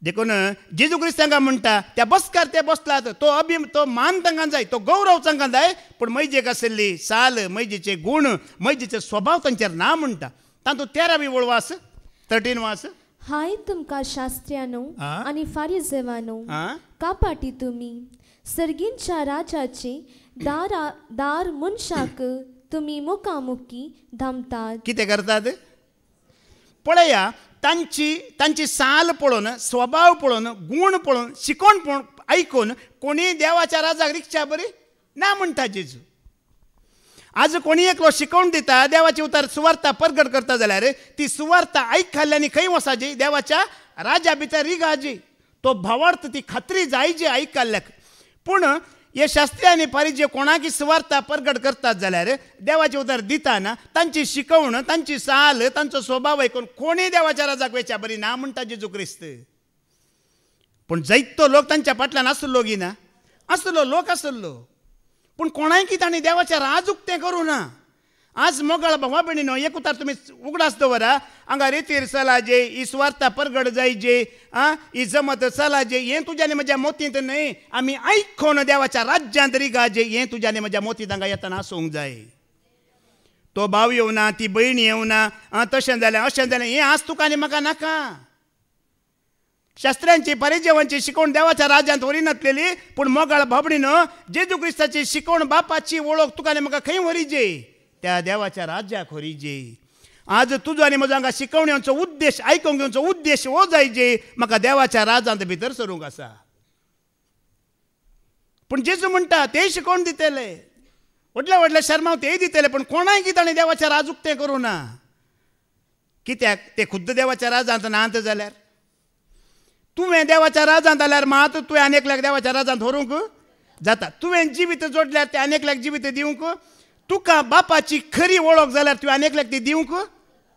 देखून जेजू क्रिस्त तांकां म्हणटा, त्या बसकार ते बसलात, तो मान तांकां जाय, तो गौरव तांकां जाय. पूण मैजेक आशिल्ली साल, मैजेचे गुण, मैजेचे स्वभाव तांचेर ना म्हणटा. तातूंत 13वी ओळ वास, 13 वास. हाय तुमकां शास्त्र्यानो आनी फारिजेवानो, कापाटी तुमी सर्गींच्या राजाचे दार मनशाक तुमी मुखामुखी धामतात. कितें करतात पळया. तांची साल पळोवन, स्वभाव पळोवन, गुण पळोवन, शिकोण पळोवन, आयकून कोणी देवाच्या राजाक रिक्षा बरी ना म्हणटा जेजू. आज कोणी एकलो शिकवण दिता, देवाची उतार सुवार्ता परगट करता जाल्यार ती सुवार्ता आयकल्ल्यानी खंय वसाची? देवाच्या राजा भितर रिगाची. तो भावार्थ, ती खात्री जायची आयकल्ल्याक. पूण हे शास्त्री आनी फारीजे कोणाकी सुवार्ता परगट करतात जाल्यार देवाचे उतार दिताना तांची शिकवण, तांची साल, तांचो स्वभाव आयकून कोणी देवाच्या राजाक वेच्या बरी ना म्हणटा जेजू क्रिस्त. पूण जायतो लोक तांच्या फाटल्यान आसलो गी ना, आसलो लोक आसलो. पूण कोणायकी तांणी देवाचें राज उक्तें करूं ना. आज मोगाळ भावा भयणीनो, एक उतार तुमी उगडास दवरा. हांगा रेतीर चलाजे, ही सुवार्ता परगड जायजे, ही जमत चलाजे, हें तुज्या आनी म्हज्या मोतींत न्हय. आमी आयकून देवाच्या राज्यांत रिगाजे, हें तुज्या आनी म्हज्या मोतींत हांगा येतना आसूंक जाय. तो भाव येवना, ती भयण येवना, तशें जालें अशें जालें, हें आज तुका आनी म्हाका नाका. शास्त्रांची फारिजेवांची शिकवण देवाच्या राज्यांत व्हरी नासलेली. पूण मोगाळ भावणीनो, जेजू क्रिस्ताची शिकवण, बापाची वळख तुका आनी म्हाका खंय व्हरीजे? त्या देवाच्या राज्याक व्हरीजे. आज तुजो आनी म्हजो हांगा शिकवण्यांचो उद्देश, आयकूंक घेवचो उद्देश हो जायजे, म्हाका देवाच्या राज्यांत भितर सरूंक आसा. पूण जेजू म्हणटा तेय शिकवण दितले, व्हडले व्हडले शर्माव तेय दितले, पूण कोणाय की ताणें देवाचें राज उक्तें करूं ना. कित्याक? ते खुद्द देवाच्या राज्यांत नात जाल्यार. तुवें देवाच्या राज्यांत जाल्यार मात तुवें आनेकल्याक देवाच्या राज्यांत व्हरूंक जाता. तुवें जिवीत जोडल्यार ते आनेकल्याक जिवीत दिवंक. तुका बापाची खरी वळख जाल्यार तुवें आनेकल्याक ती दिवंक.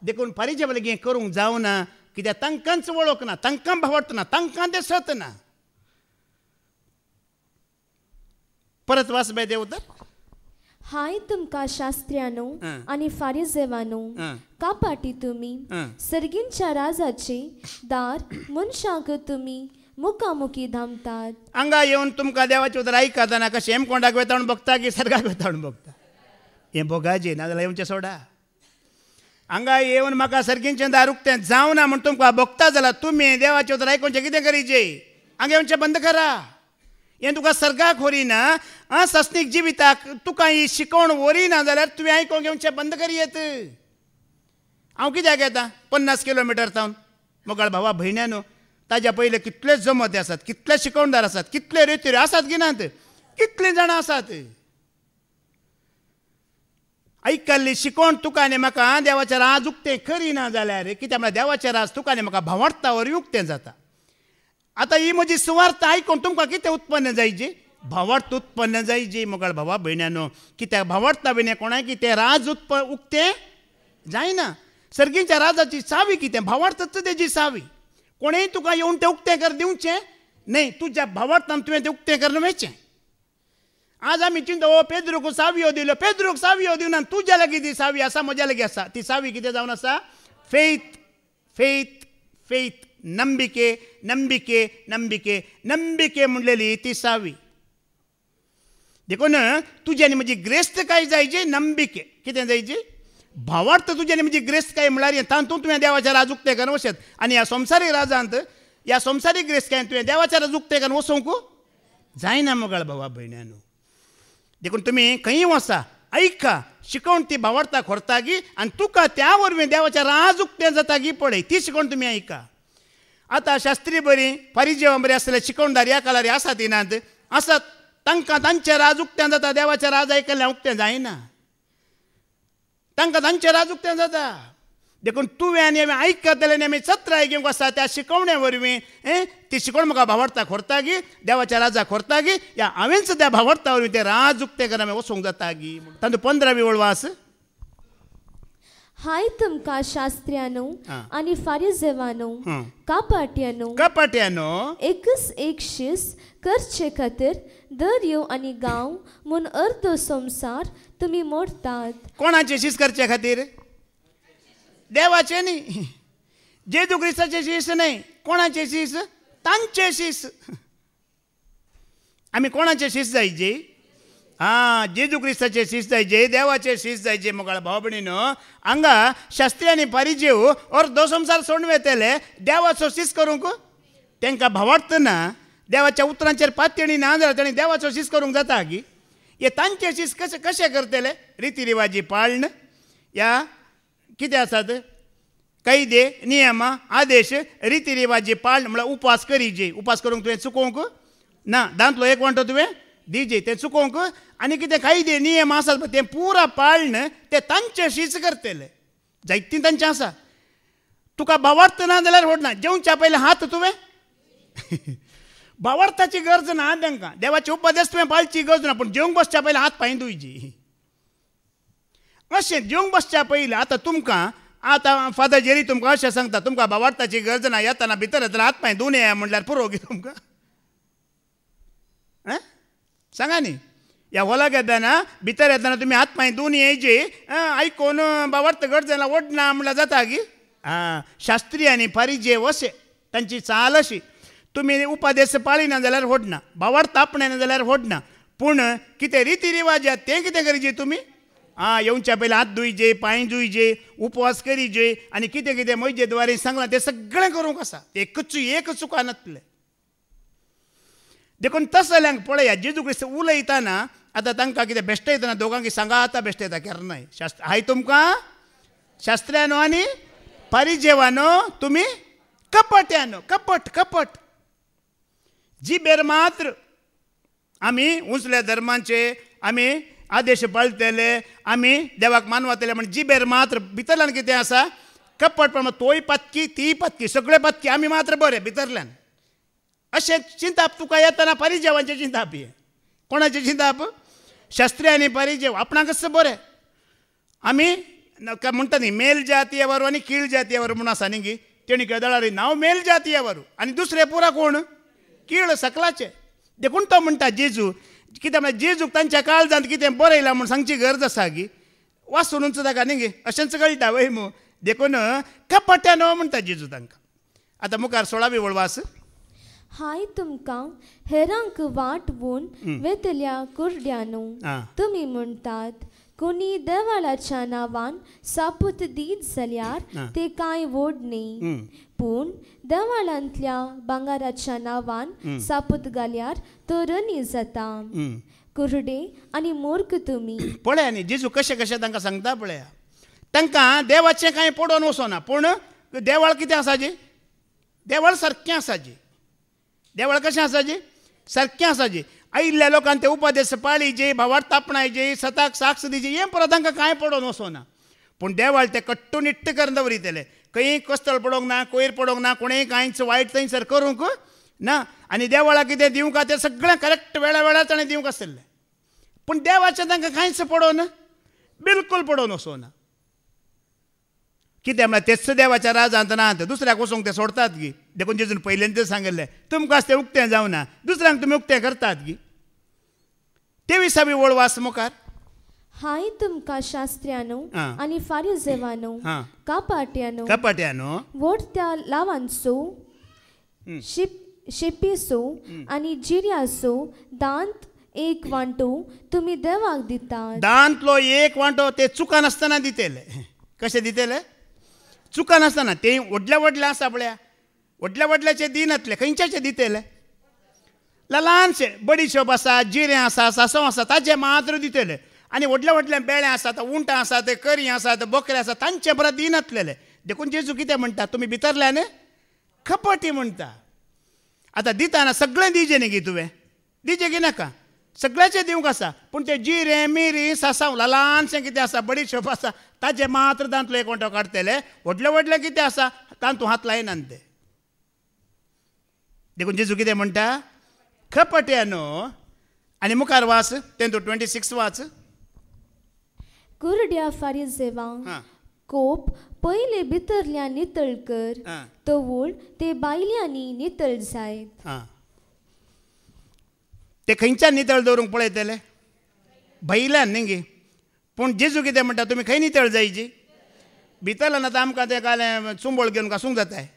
देखून फारीजे भुरगीं करूंक जावना, कित्याक तांकांच वळख ना, तांकां भावट ना, तांकां तें सत ना. परत वास बाय देव तर. हाय तुमकां शास्त्र्यानो आनी फारिजेवानो, कापाटी तुमी सर्गींच्या राजाचे दार मनशाक तुमी मुखामुखी धामतात. हांगा येवन तुमकां देवाचें उतर आयकतना कशें हेमकोंडाक वेता म्हूण बगता की सर्गाक वेता म्हूण बगता? हें बोगाजें, नाजाल्यार येवचें सोडा. हांगा येवन म्हाका सर्गींचें दार उक्तें जावना म्हूण तुमकां बगता जाल्यार तुमी देवाचें उतर आयकोवचें कितें करीचें? हांगा येवचें बंद करा. हें तुका सर्गाक व्हरिना, सस्नीक जिविताक तुका ही शिकवण व्हरिना जाल्यार तुवें आयकोवंक घेवचें बंद करियेत. हांव कित्याक येता 50 किलोमिटर जावन? मोगाळ भावा भयण्यानो, ताज्या पयले कितले जमत आसात, कितले शिकवणदार आसात, कितले रेतीर आसात की नात, कितले जाणां आसात. आयकल्ली शिकवण तुका आनी म्हाका देवाचें राज उक्तें करिना जाल्यार, कित्याक म्हळ्यार देवाचें राज तुका आनी म्हाका भावार्था वरवीं उक्तें जाता. आतां ही म्हजी सुवार्ता आयकून तुमकां कितें उत्पन्न जायची? भावार्थ उत्पन्न जायची. मोगाळ भावा भयण्यानो, कित्याक भावार्था बिना कोणाय कितें राज उक्तें जायना. सर्गींच्या राजाची सावी कितें? भावार्थच तेजी सावी. कोणेय तुका येवन तें उक्तें कर दिवचें न्हय. तुज्या भावार्थान तुवें तें उक्तें करून वचचें. आज आमी चिंता ओ पेद्रूक सावयो दिलो, पेद्रूक सावयो दिवन तुज्या लागीं ती सावी आसा, म्हज्या लागीं आसा. ती सावी कितें जावन आसा? फेथ फेथ फेथ, ನಂಬಿಕೆ ನಂಬಿಕೆ ನಂಬಿಕೆ ನಂಬಿಕೆ म्हणलेली ती सावी. देखून तुज्यानी म्हजी ग्रेस्त काय जायची? नंबिके. कितें जायची? भावार्थ तुज्यानी म्हजी ग्रेस्त काय म्हळ्यार तातूंत तुवें देवाच्या राज उक्ते करून वचत. आनी ह्या संवसारीक राजांत ह्या संवसारीक ग्रेस्त काय तुवें देवाच्या राज उक्ते करून वचोंक जायना मुगाळ भावा भयण्यानो. देखून तुमी खंयी वचा, ऐका, शिकवण ती भावार्थाक व्हरतागी आनी तुका त्या वरवीं देवाच्या राज उक्तें जातागी पळय, ती शिकवण तुमी ऐका. आतां शास्त्री बरी, फारिजेवां बरी आसतले, शिकवणदार ह्या कालार आसात इनात आसात, तांकां तांचें राज उक्तें जाता, देवाचें राज आयकल्ल्यान उक्तें जायना. तांकां तांचें राज उक्तें जाता. देखून तुवें आनी हांवें आयकतलें आनी आमी सत्राय घेवंक आसा त्या शिकवणे वरवीं ती शिकवण म्हाका भावार्थाक व्हरतागी, देवाच्या राजाक व्हरतागी, या हांवेंच त्या भावार्था वरवीं तें राज उक्तें करून आमी वचोंक जातागी. तातूंत 15वी ओळ वास. हाय तुमकां शास्त्र्यानो आनी फारिजेवानो, कापाट्यानो कपाट्यानो, एकच एक शीस करचे खातीर दर्यो आनी गांव म्हूण अर्दो संवसार तुमी मोडटात. कोणाचे शीस करचे खातीर? देवाचे न्ही, जेजू क्रिस्ताचे शीस न्ही. कोणाचे शीस? तांचे शीस. आमी कोणाचे शीस जायचे? जेजू क्रिस्ताचे शीस जायचे, देवाचे शीस जायचे. मुगाळ भाव भयणीनो, हांगा शास्त्री आनी फारिजेव अर्दो संवसार सोडून वेतले देवाचो शीस करूंक. तांकां भावार्थ ना, देवाच्या उतरांचेर पातयणी ना जाल्यार तांणी देवाचो शीस करूंक जाता की. हे तांचे शीस कशे करतले? रिती रिवाजी पाळण, या कितें आसात? कैदे, नियम, आदेश, रिती रिवाजी पाळण म्हळ्यार उपास करीजे. उपास करूंक तुवें चुकोवंक ना, दांतलो एक वांटो तुवें दिजे, तें चुकोवंक. आनी कितें कायदे नियम आसात पळय तें पुरा पाळण, ते तांचे शीस करतले. जायतीं तांचें आसा. तुका भावार्थ ना जाल्यार व्हडना. जेवच्या पयलीं हात तुवें भावार्थाची गरज ना तांकां. देवाचे उपदेश तुवें पाळची गरज ना, पूण जेवंक बसच्या पयलीं हात पांय धुयची. अशें जेवंक बसच्या पयलीं आतां तुमकां आतां फादर जेरी तुमकां अशें सांगता, तुमकां भावार्थाची गरज ना, येताना भितर येताना हात पांय धुवन येया म्हणल्यार पुरो की तुमकां? सांगा न्ही. ह्या हॉलाक येताना भितर येताना तुमी हात पांय धुवन येयचे, आयकून भावार्थ गरज ना ओडना म्हणल्यार जाता की? शास्त्री आनी फारिजेव अशें तांची चाल अशी. तुमी उपदेश पाळिना जाल्यार व्हडना, भावार्थ आपणायना जाल्यार व्हडना, पूण कितें रिती रिवाज तें कितें करीचे तुमी? येवच्या पयलीं हात धुयचे, पांय धुयचे, उपवास करीचे, आनी कितें कितें म्हजे द्वारे सांगलां तें सगळें करूंक आसा. एकच चुकानातलें. देखून तसल्यांक पळया, जेजू क्रिस्त उलयतना आतां तांकां कितें बेश्टयतना दोगांकी सांगात बेश्टयता केन्नाय. हाय तुमकां शास्त्र्यानो आनी फारिजेवानो, तुमी कपट्यानो. कपट कपट जिबेर मात्र आमी उंचल्या धर्मांचे आमी आदेश पाळटले, आमी देवाक मानवतले, म्हण जिबेर मात्र भितरल्यान कितें आसा? कपट. पण तोय पत्की, ती पत्की, सगळे पत्की, आमी मात्र बरे भितरल्यान. अशें चिंताप तुका येताना फारिजेवांचें चिंताप. हे कोणाचें चिंताप? शास्त्री आनी फारिजेव आपणाकच बरें. आमी म्हणटा न्ही मेल जातीयवर आनी कीळ जातीयवर म्हूण आसा न्ही. तेणी केदळारी नांव मेल जातीयवर आनी दुसरे पुरा कोण? कीळ सकलाचे. देखून तो म्हणटा जेजू, कित्याक म्हळ्यार जेजूक तांच्या काळजांत कितें बरयलां येयलां म्हूण सांगची गरज आसा की? वाचून उंच ताका न्ही गे, अशेंच कळटा वय मू. देखून कपट्यानो म्हणटा जेजू तांकां. आतां मुखार 16वी ओळ वास. हाय तुमकां हेरांक वाटवून वेतल्या कुरड्यानो, तुमी म्हणटात कोणी देवाळाच्या नांवान सापूत दीत जाल्यार ते कांय व्हडणे, पूण देवाळांतल्या भांगाराच्या नांवान सापूत घाल्यार तो रणी जाता. कुरडे आनी मूर्ख तुमी. पळया न्ही जेजू कशें कशें तांकां सांगता पळया. तांकां देवाचें कांय पडोवन वचना, पूण देवाळ कितें आसा जी? देवाळ सारकें आसा जी. देवाळ कशें आसा जी? सारकें आसा जी. आयिल्ल्या लोकांक ते उपदेश पाळीचे, भावार्थ आपणायचे, सताक साक्ष दिवचे, हें परत तांकां कांय पडोवन वचना. पूण देवाळ ते कट्टुनिट्ट करून दवरितले. खंय कस्तळ पडोवंक ना, कोयर पडोवंक ना, कोणेंय कांयच वायट थंयसर करूंक ना. आनी देवाळाक कितें दिवंक तें सगळें करेक्ट वेळा वेळार ताणें दिवंक आसतलें. पूण देवाचें तांकां कांयच पडोवन, बिलकूल पडोवन वचना. कित्याक म्हळ्यार तेच देवाच्या राजांत नात, दुसऱ्याक वचोंक ते सोडतात की. देखून जेजून पयलेंच सांगलें तुमकां तें उक्तें जावना, दुसऱ्यांक तुमी उक्तें करतात की. 23वी ओळ वाच मुखार. हाय तुमकां शास्त्र्यानो आं. आनी फारिजेवानो हां. कापाट्यानो वोट त्या लावांचो शेपेसो आनी जिऱ्याचो दांत एक वांटो तुमी देवाक दितात. दांतलो एक वांटो ते चुका नासतना दितेले. कशें दितेले? चुका नासतना. ते व्हडले आसा पळया, व्हडल्याचे दिनातले, खंयच्याचे दितेले? ल्हानशे बडीशोप आसा, जिरें आसा, सांसव आसा, ताजे मात्र दितेले. आनी व्हडल्या बेळे आसात, उंटां आसात, करी आसात, बोकरे आसात, तांचे परत दिनातलेले. देखून जेजू कितें म्हणटा? तुमी भितरल्यान खपटी म्हणटा. आतां दिताना सगळें दिजें न्ही गे तुवें? दिजें गे नाका, सगळ्याचें दिवंक आसा. पूण तें जिरें मिरी सांसव ल्हानशें कितें आसा, बडीशोप आसा, ताजे मात्र दांतलो एक वांटो काडटले. व्हडलें कितें आसा तांतूं हात लायनात ते. देखून जेजू कितें म्हणटा? खपट्यानो. आनी मुखार वाच, तें 26 वाच. कुरड्या फारिजेवां कोप पयले भितरल्यान नितळ कर, तवूळ ते भायल्यांनी नितळ जायत. ते खंयच्यान नितळ दवरूंक पळयतले? भायल्यान न्ही गे. पूण जेजू कितें म्हणटा? तुमी खंय नितळ जायची? भितरल्यान आतां आमकां तें कालें चुंबळ घेवन कासूंक जाताय.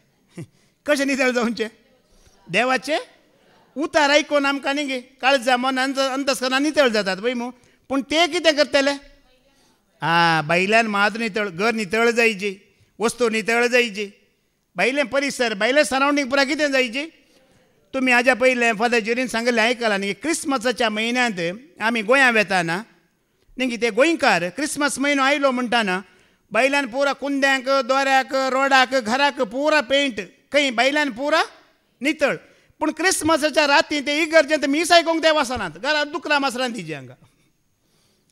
कशें नितळ जावचें? देवाचे उतार आयकून आमकां न्ही गे काळजा मन अंतस्करणान नितळ जातात पळय मू. पूण ते कितें करतले? भायल्यान मात्र नितळ, घर नितळ जायची, वस्तू नितळ जायची, भायलें परिसर, भायलें सरावंडींग पुरा कितें जायची? तुमी हाज्या पयलें फादर जेरीन सांगलें आयकलां न्ही? क्रिस्मसाच्या म्हयन्यांत आमी गोंयांत वेताना न्ही, ते गोंयकार क्रिस्मस म्हयनो आयलो म्हणटाना भायल्यान पुरा कुंद्यांक, दोऱ्याक, रोडाक, घराक पुरा पेंट, खंय भायल्यान पुरा नितळ. पूण क्रिस्मसाच्या राती ते इगर्जेंत मीस आयकोंक ते वचनात. घरांत दुकरां मासरां तिजे हांगा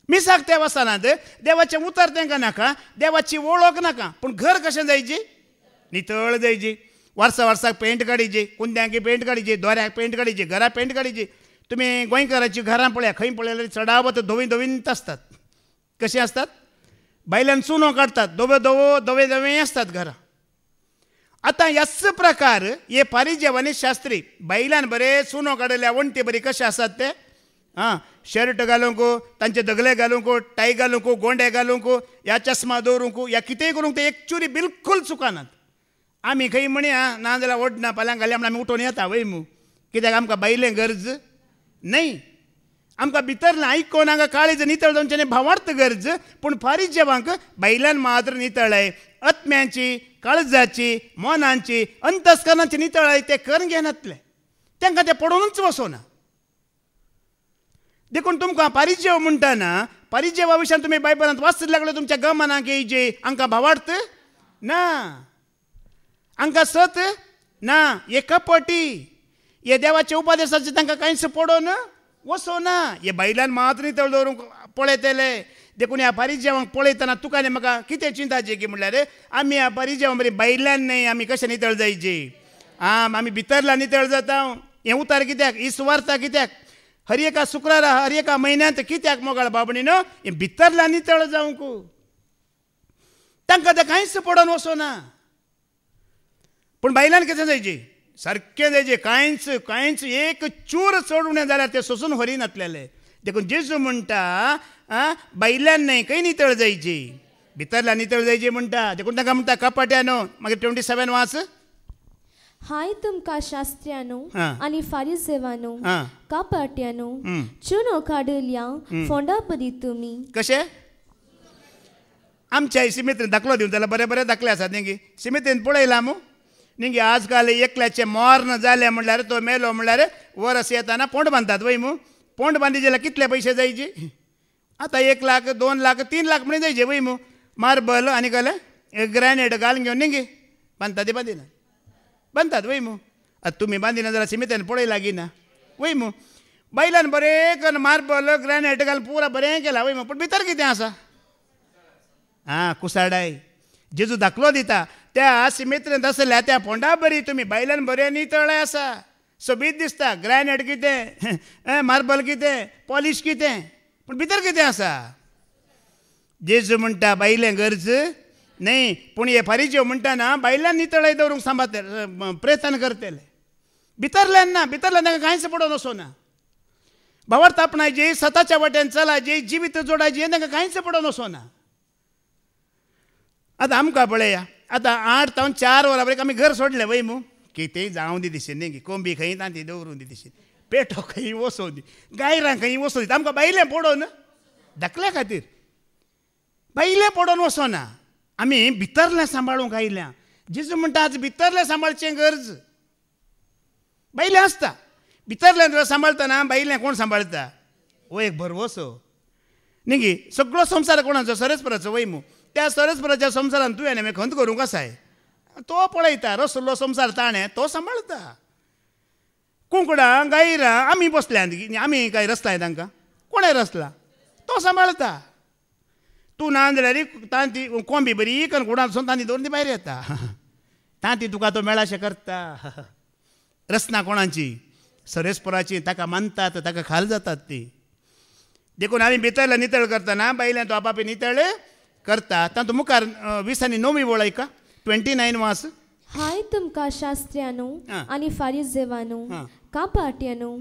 मिसाक ते वचनात. देवाचें उतर तांकां नाका, देवाची वळख नाका. पूण घर कशें जायची? नितळ जायची. वर्साक पेंट काडीची, कुंद्यांक पेंट काडीची, दोऱ्याक पेंट काडीची, घरां पेंट काडीची. तुमी गोंयकाराची घरां पळया, खंय पळयल्यार चडावत धवीत आसतात. कशीं आसतात? भायल्यान चुनो काडटात, धवे आसतात घरां. आतां ह्याच प्रकार हे फारिजेव आनी शास्त्री भायल्यान बरे चुनो काडल्या वण्टी बरी कशें आसात ते? शर्ट घालूंक, तांचे दगले घालूंक, टाय घालूंक, गोंडे घालूंक, ह्या चश्मा दवरूंक, ह्या कितेंय करूंक ते एकच्युली बिलकुल चुकानात. आमी खंय म्हणया नाजाल्यार ओडना फाल्यां घाली म्हण आमी उठून येता वय मू. कित्याक आमकां भायलें गरज न्हय. आमकां भितरलें आयकोन हांगा काळीज नितळ जावचें आनी भावार्थ गरज. पूण फारिजेवांक भायल्यान मात्र नितळाय, आत्म्याची, काळजाची, मनांची, अंतस्करणाची नितळाय ते करून घेनातले. तांकां ते पडोवनूच वचोना. देखून तुमकां फारिजेव म्हणटाना फारिजेवा विशयान तुमी बायबलांत वाचूंक लागले तुमच्या गमनाक येयचे. हांकां भावार्थ ना, हांकां सत ना, हे कपटी, हे देवाचे उपदेशाचे तांकां कांयच पडोवन वचोना. हे भायल्यान मात्र नितळ दवरूंक पळयतले. देखून ह्या फारिजेवांक पळयतना तुका आनी म्हाका कितें चिंताचें की म्हणल्यार आमी ह्या फारिजेवां बरी भायल्यान न्हय, आमी कशें नितळ जायची? आमी भितरल्यान नितळ जाता. हें उतार कित्याक? ही सुवार्ता कित्याक? हर एका शुक्रारा, हर एका म्हयन्यांत कित्याक मोगाळ बाबडीनो? हें भितरल्यान नितळ जावंक. तांकां तें कांयच पडोवन वचोना. पूण भायल्यान कितें जायची? सारकें जायचें. कांयच एक चूर चड उणें जाल्यार तें सोंसून व्हरिनातलेले. देखून जेजू म्हणटा भायल्यान न्हय, खंय नितळ जायची? भितरल्यान नितळ जायची म्हणटा. देखून तांकां म्हणटा कपट्यानो. मागीर 27 वाच. हाय तुमकां शास्त्र्यानो आनी फारिजेवानो कापाट्यानो चुनो काडल्या फोंडा परी तुमी. कशें? आमच्या सिमेत्रीन दाखलो दिवन जाल्यार बरे दाखले आसात न्ही. सिमेत्रीन पळयलां मू न्ही. आजकाल एकल्याचे मॉर्न जाले म्हणल्यार तो मेलो म्हणल्यार वरस येताना पोंड बांदतात वय मू. पोंड बांदी जाल्यार कितले पयशे जायचे? आतां 1 लाख, 2 लाख, 3 लाख म्हण जायचे वय मू. मार्बल आनी जाल्यार ग्रॅनायट घालून घेवन न्ही बांदता ती बांदिना बांदतात वय मू. आतां तुमी बांदिना जाल्यार सिमेंतान पळय लागीना वय मू. बायलान बरें करून मार्बल ग्रॅनायट घालून पुरा बरें केलां वय मू. पूण भितर कितें आसा? कुसाडाय. जेजू दाखलो दिता त्या सिमेंतान आसल्या त्या फोंडा बरी तुमी बायलान बरें नितळ्ळे आसा, सोबीत दिसता. ग्रॅनायट कितें, मार्बल कितें, पॉलिश कितें, पूण भितर कितें आसा? जेजू म्हणटा बायलें गरज न्हय. पूण हे फारिजेव म्हणटाना बायल्यान नितळाय दवरूंक प्रयत्न करतले. भितरल्यान ना. भितरल्यान तांकां कांयच पडोवन वचोना. भावार्थ आपणायची, स्वतःच्या वाट्यान चलायची, जिवीत जोडायची, तांकां कांयच पडोन वचोना. आतां आमकां पळया, आतां 8 तावन 4 वरां बरें आमी घर सोडलें वय मू, कितेंय जावं दी दिशेन न्ही, कोंबी खंय तांती दवरूं दी दिशेन, पेटो खंय वसों दी, गायरां खंय वसों दी, आमकां बायलें पडोन धाकल्या खातीर बायलें पडोन वचोना. आमी भितरलें सांबाळूंक आयल्या. जेजू म्हणटा आज भितरलें सांबाळचें गरज. बायलें आसता, भितरलें सांबाळतना बायलें कोण सांबाळटा? एक भरवसो न्ही गे. सगळो संवसार कोणाचो? सरस्पराचो वय मू. त्या सरस्पराच्या संवसारान तुवें हांवें खंत करूंक आसाय? तो पळयता, रसलो संवसार ताणें तो सांबाळटा. कुंकडां गायरां आमी बसल्यांत, आमी काय रचलाय तांकां? कोणें रचला? तो सांबाळटा. तूं ना जाल्यार तांती कोंबी बरी कणकुडांसून तांती दवरून ती भायर येता. तांती तुका तो मेळाशें करता. रचना कोणाची? सरस्पराची. ताका मानतात, ताका खाल जातात ती. देखून आमी भितरलें नितळ करतना बायलें तो आपापलें नितळ करता. तातूंत मुखार 20:9 वळयका 29 वास. हाय तुमकां शास्त्र्यानो आनी फारिजेवानो, कापाट्यानो,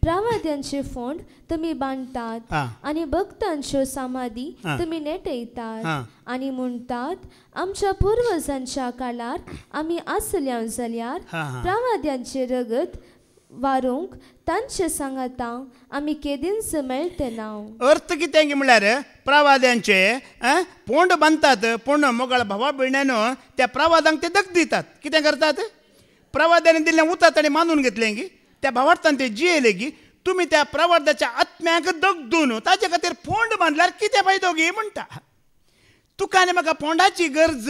प्रवाद्यांचे फोंड तुमी बांदतात आनी भक्तांच्यो समाधी तुमी नेटयतात आनी म्हणटात आमच्या पुर्वजांच्या काळार आमी आसल्या जाल्यार प्रवाद्यांचे रगत वारूंक तांचे सांगातां आमी केदींच मेळटे ना. अर्थ कितें म्हळ्यार प्रवाद्यांचे पोंड बांदतात, पूण मोगाळ भावा भयण्यानो त्या प्रवादांक ते दख दितात. कितें करतात? प्रवाद्याने दिल्लें उतात ताणें मानून घेतलें गी, त्या भावार्थान ते जियेले गी. तुमी त्या प्रवादाच्या आत्म्याक दख दिवन ताचे खातीर पोंड बांदल्यार कितें फायदो गे म्हणटा. तुका आनी म्हाका पोंडाची गरज,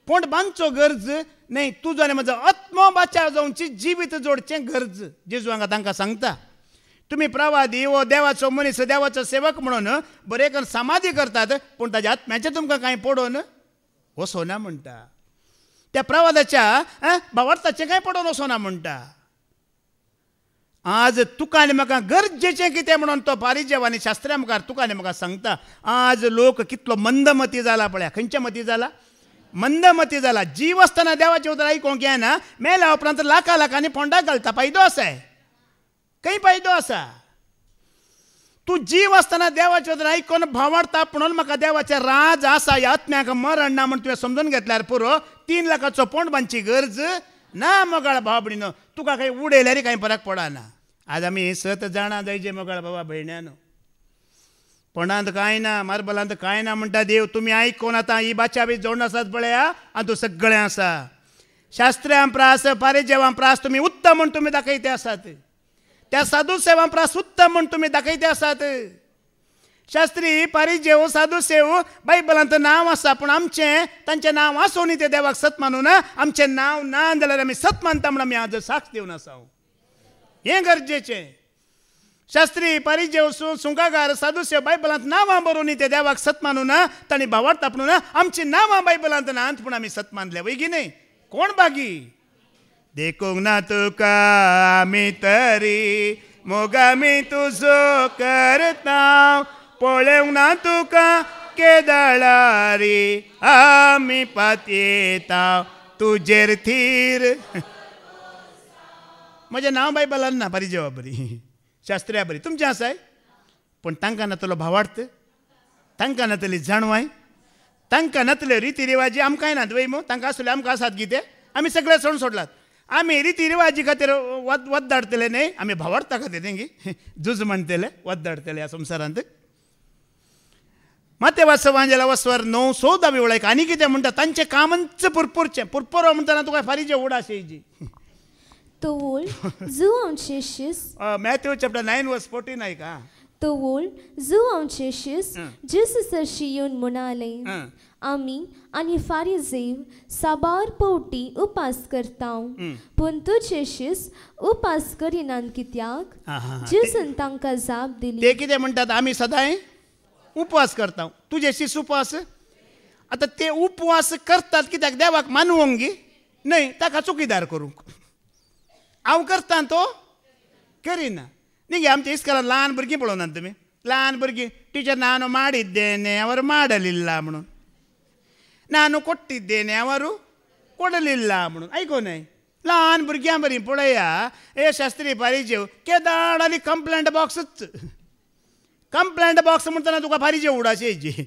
पोंड बांदचो गरज न्हय, तुजो आनी म्हजो आत्मो बाचाव जावची, जिवीत जोडचें गरज. जेजू हांगा तांकां सांगता. तुमी प्रवादी वो देवाचो मनीस, देवाचो सेवक म्हणून बरें करून समाधी करतात, पूण ताच्या आत्म्याचें तुमकां कांय पडोवन वचोना म्हणटा. त्या प्रवादाच्या भावार्थाचें कांय पडोवन वचोना म्हणटा. आज तुका आनी म्हाका गरजेचें कितें म्हणून तो फारिजेव आनी शास्त्र्या मुखार तुका आनी म्हाका सांगता. आज लोक कितलो मंदमती जाला पळया. खंयच्या मती जाला? मंदमती जाला. जीव आसतना देवाचें उतर आयकोंक येना, मेल्या उपरांत लाखांनी फोंडाक घालता. फायदो आसा? खंय फायदो आसा? तूं जीव आसतना देवाचें उतर आयकोन भावार्था म्हणून म्हाका देवाचें राज आसा, ह्या आत्म्याक मरण ना म्हण तुवें समजून घेतल्यार पुरो. 3 लाखाचो पोंड बांदची गरज ना मोगाळ भावा भयणीनो. तुका खंय उडयल्यारय कांय फरक पडना. आज आमी 7 जाणां जायचे मोगाळ भावा भयण्यानो. पोंडांत कांय ना, मार्बलांत कांय ना म्हणटा देव. तुमी आयकोन आतां ही बाचावी जोडून आसात पळया, आनी तूं सगळें आसा. शास्त्र्यां प्रास, फारिजेवां प्रास तुमी उत्तम म्हूण तुमी दाखयते आसात. त्या साधू सेवां प्रास उत्तम म्हूण तुमी दाखयते आसात. शास्त्री, फारिजेव, साधू सेव बायबलांत नांव आसा, पूण आमचें तांचें नांव आसून ते देवाक सत मानून आमचें नांव ना जाल्यार आमी सत मानता म्हूण आमी आज साक्ष दिवन आसा. हें गरजेचें. शास्त्री, फारिजेव, सुंकागार, साधू सेव बायबलांत नांवां बरोवन ते देवाक सत मानून तांणी भावार्थ आपणून आमचीं नांवां बायबलांत नात, पूण आमी सत मानल्या वय गी न्ही. कोण बागी? देखूंक ना तुका आमी तरी, मोग आमी तुजो करता, पळोवंक ना तुका केदाळारी, आमी पातयेता तुजेर थीर. म्हजें नांव बायबलांत ना, फारिजेवा बरी, शास्त्र्या बरी, तुमचें आसाय. पूण तांकां नातलो भावार्थ, तांकां नातली जाणवाय, तांकां नातल्यो रिती रिवाजी. आमकांय नात वय मो. तांकां आसले आमकां आसात कितें? आमी सगळे सण सोडलात. आमी रिती रिवाजी खातीर वद्दाडटले न्हय, आमी भावार्था खातीर तेंगी झूज म्हणटले, वद्दाडटले ह्या संवसारांत. माते वासवांजेला वस्वर 9:14 वळख. आनी कितें म्हणटा? तांचें कामच पुरपुरचें. पुरपुरो म्हणटना तुका फारिजे उडाशे येयची. तोवूल जुआंचे शिस मॅथ्यू चॅप्टर 9:14 आयका. तोवूल जुआंचे शिस जेसू सरशी येवन म्हणाले, आमी आनी फारिजेव साबार पावटी उपास करता, पूण तुजे शिस उपास करिनात कित्याक? जेसून तांकां जाप दिली. ते कितें म्हणटात? आमी सदांय उपवास करता. तुजे शिस उपवास? आतां ते उपवास करतात कित्याक? देवाक मानवंक गी न्हय, ताका चुकीदार करूंक. हांव करता तो करिना न्ही गे. आमच्या इस्कॉलांत ल्हान भुरगीं पळोवनात तुमी? ल्हान भुरगीं टीचर ನಾನು ಮಾಡಿದ್ದೇನೆ ಅವರು ಮಾಡಲಿಲ್ಲ म्हणून, ನಾನು ಕೊಟ್ಟಿದ್ದೇನೆ ಅವರು ಕೊಡಲಿಲ್ಲ म्हणून. ऐको नाही. ल्हान भुरग्यां बरी पळया ए शास्त्री फारीजेव केदार आनी कंप्लेंट बॉक्सच कंप्लेंट बॉक्स म्हणटना तुका फारीजेव उडाशी येयची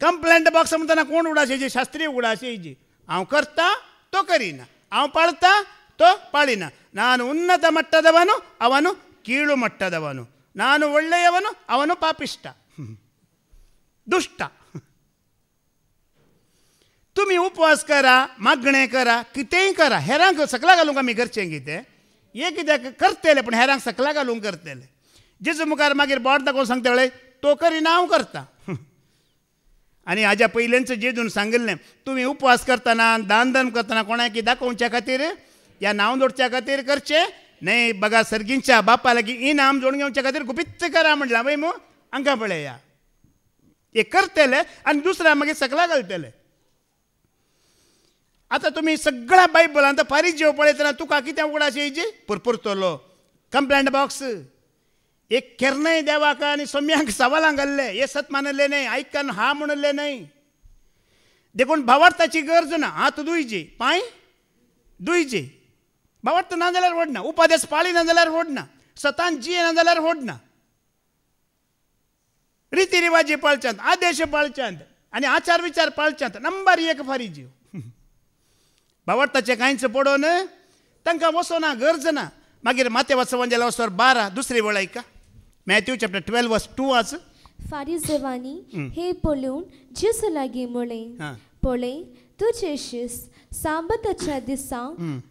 कंप्लेंट बॉक्स म्हणटना कोण उडाशी येयची शास्त्री उडाशी येयची हांव करता तो करिना हांव पाळता तो ಪಾಳಿನ ನಾನು ಉನ್ನತ ಮಟ್ಟದವನು ಅವನು ಕೀಳು ಮಟ್ಟದವನು ನಾನು ಒಳ್ಳೆಯವನು ಅವನು ಪಾಪಿಷ್ಟ दुष्ट तुम्ही उपवास करा मागणे करा कितेंय करा हेरांक सकला घालूंक आमी करचें कितें हे कित्याक करतले पण हेरांक सकला घालूंक करतले जेजू मुखार मागीर बोट दाखोवन सांगता वेळेर तो करिना हांव करता आनी हाज्या पयलेंच जेजून सांगिल्लें तुमी उपवास करतना दान धर्म करतना कोणाक दाखोवच्या खातीर या नांव जोडच्या खातीर करचें न्हय बघा सर्गींच्या बापा लागीं इनाम जोडून घेवच्या खातीर गुपित्त करा म्हटलां वय मू हांगा पळया हे करतले आनी दुसऱ्या मागीर सकला घालतले आतां तुमी सगळ्या बायबलांत फारीजेव पळयतना तुका कितें उगडाशी येयची पुरपुरतलो कंप्लेंट बॉक्स एक केन्नाय देवाक आनी सोम्यांक सवालां घाल्ले हे सत मानले न्हय आयकन हा म्हणले न्हय देखून भावार्थाची गरज ना हात धुयचे पांय धुयचे भावार्थ ना जाल्यार व्हडना उपादेश पाळिना जाल्यार व्हडना सतान जियेना जाल्यार व्हडना रीती रिवाजी पाळच्यांत आदेश पाळच्यांत आनी आचार विचार पाळच्यांत नंबर एक फारीजेव भावार्थाचें कांयच पडोवन तांकां वचोना गरज ना मागीर माते वाचोवंजेला वचोर 12 दुसरी वेळ ऐका मॅथ्यू चॅप्टर 12 वर्स 2 वाच फारिजेवांनी हे पळोवन जेसू लागीं म्हळें पळय तुझे शिस्त साबताच्या दिसा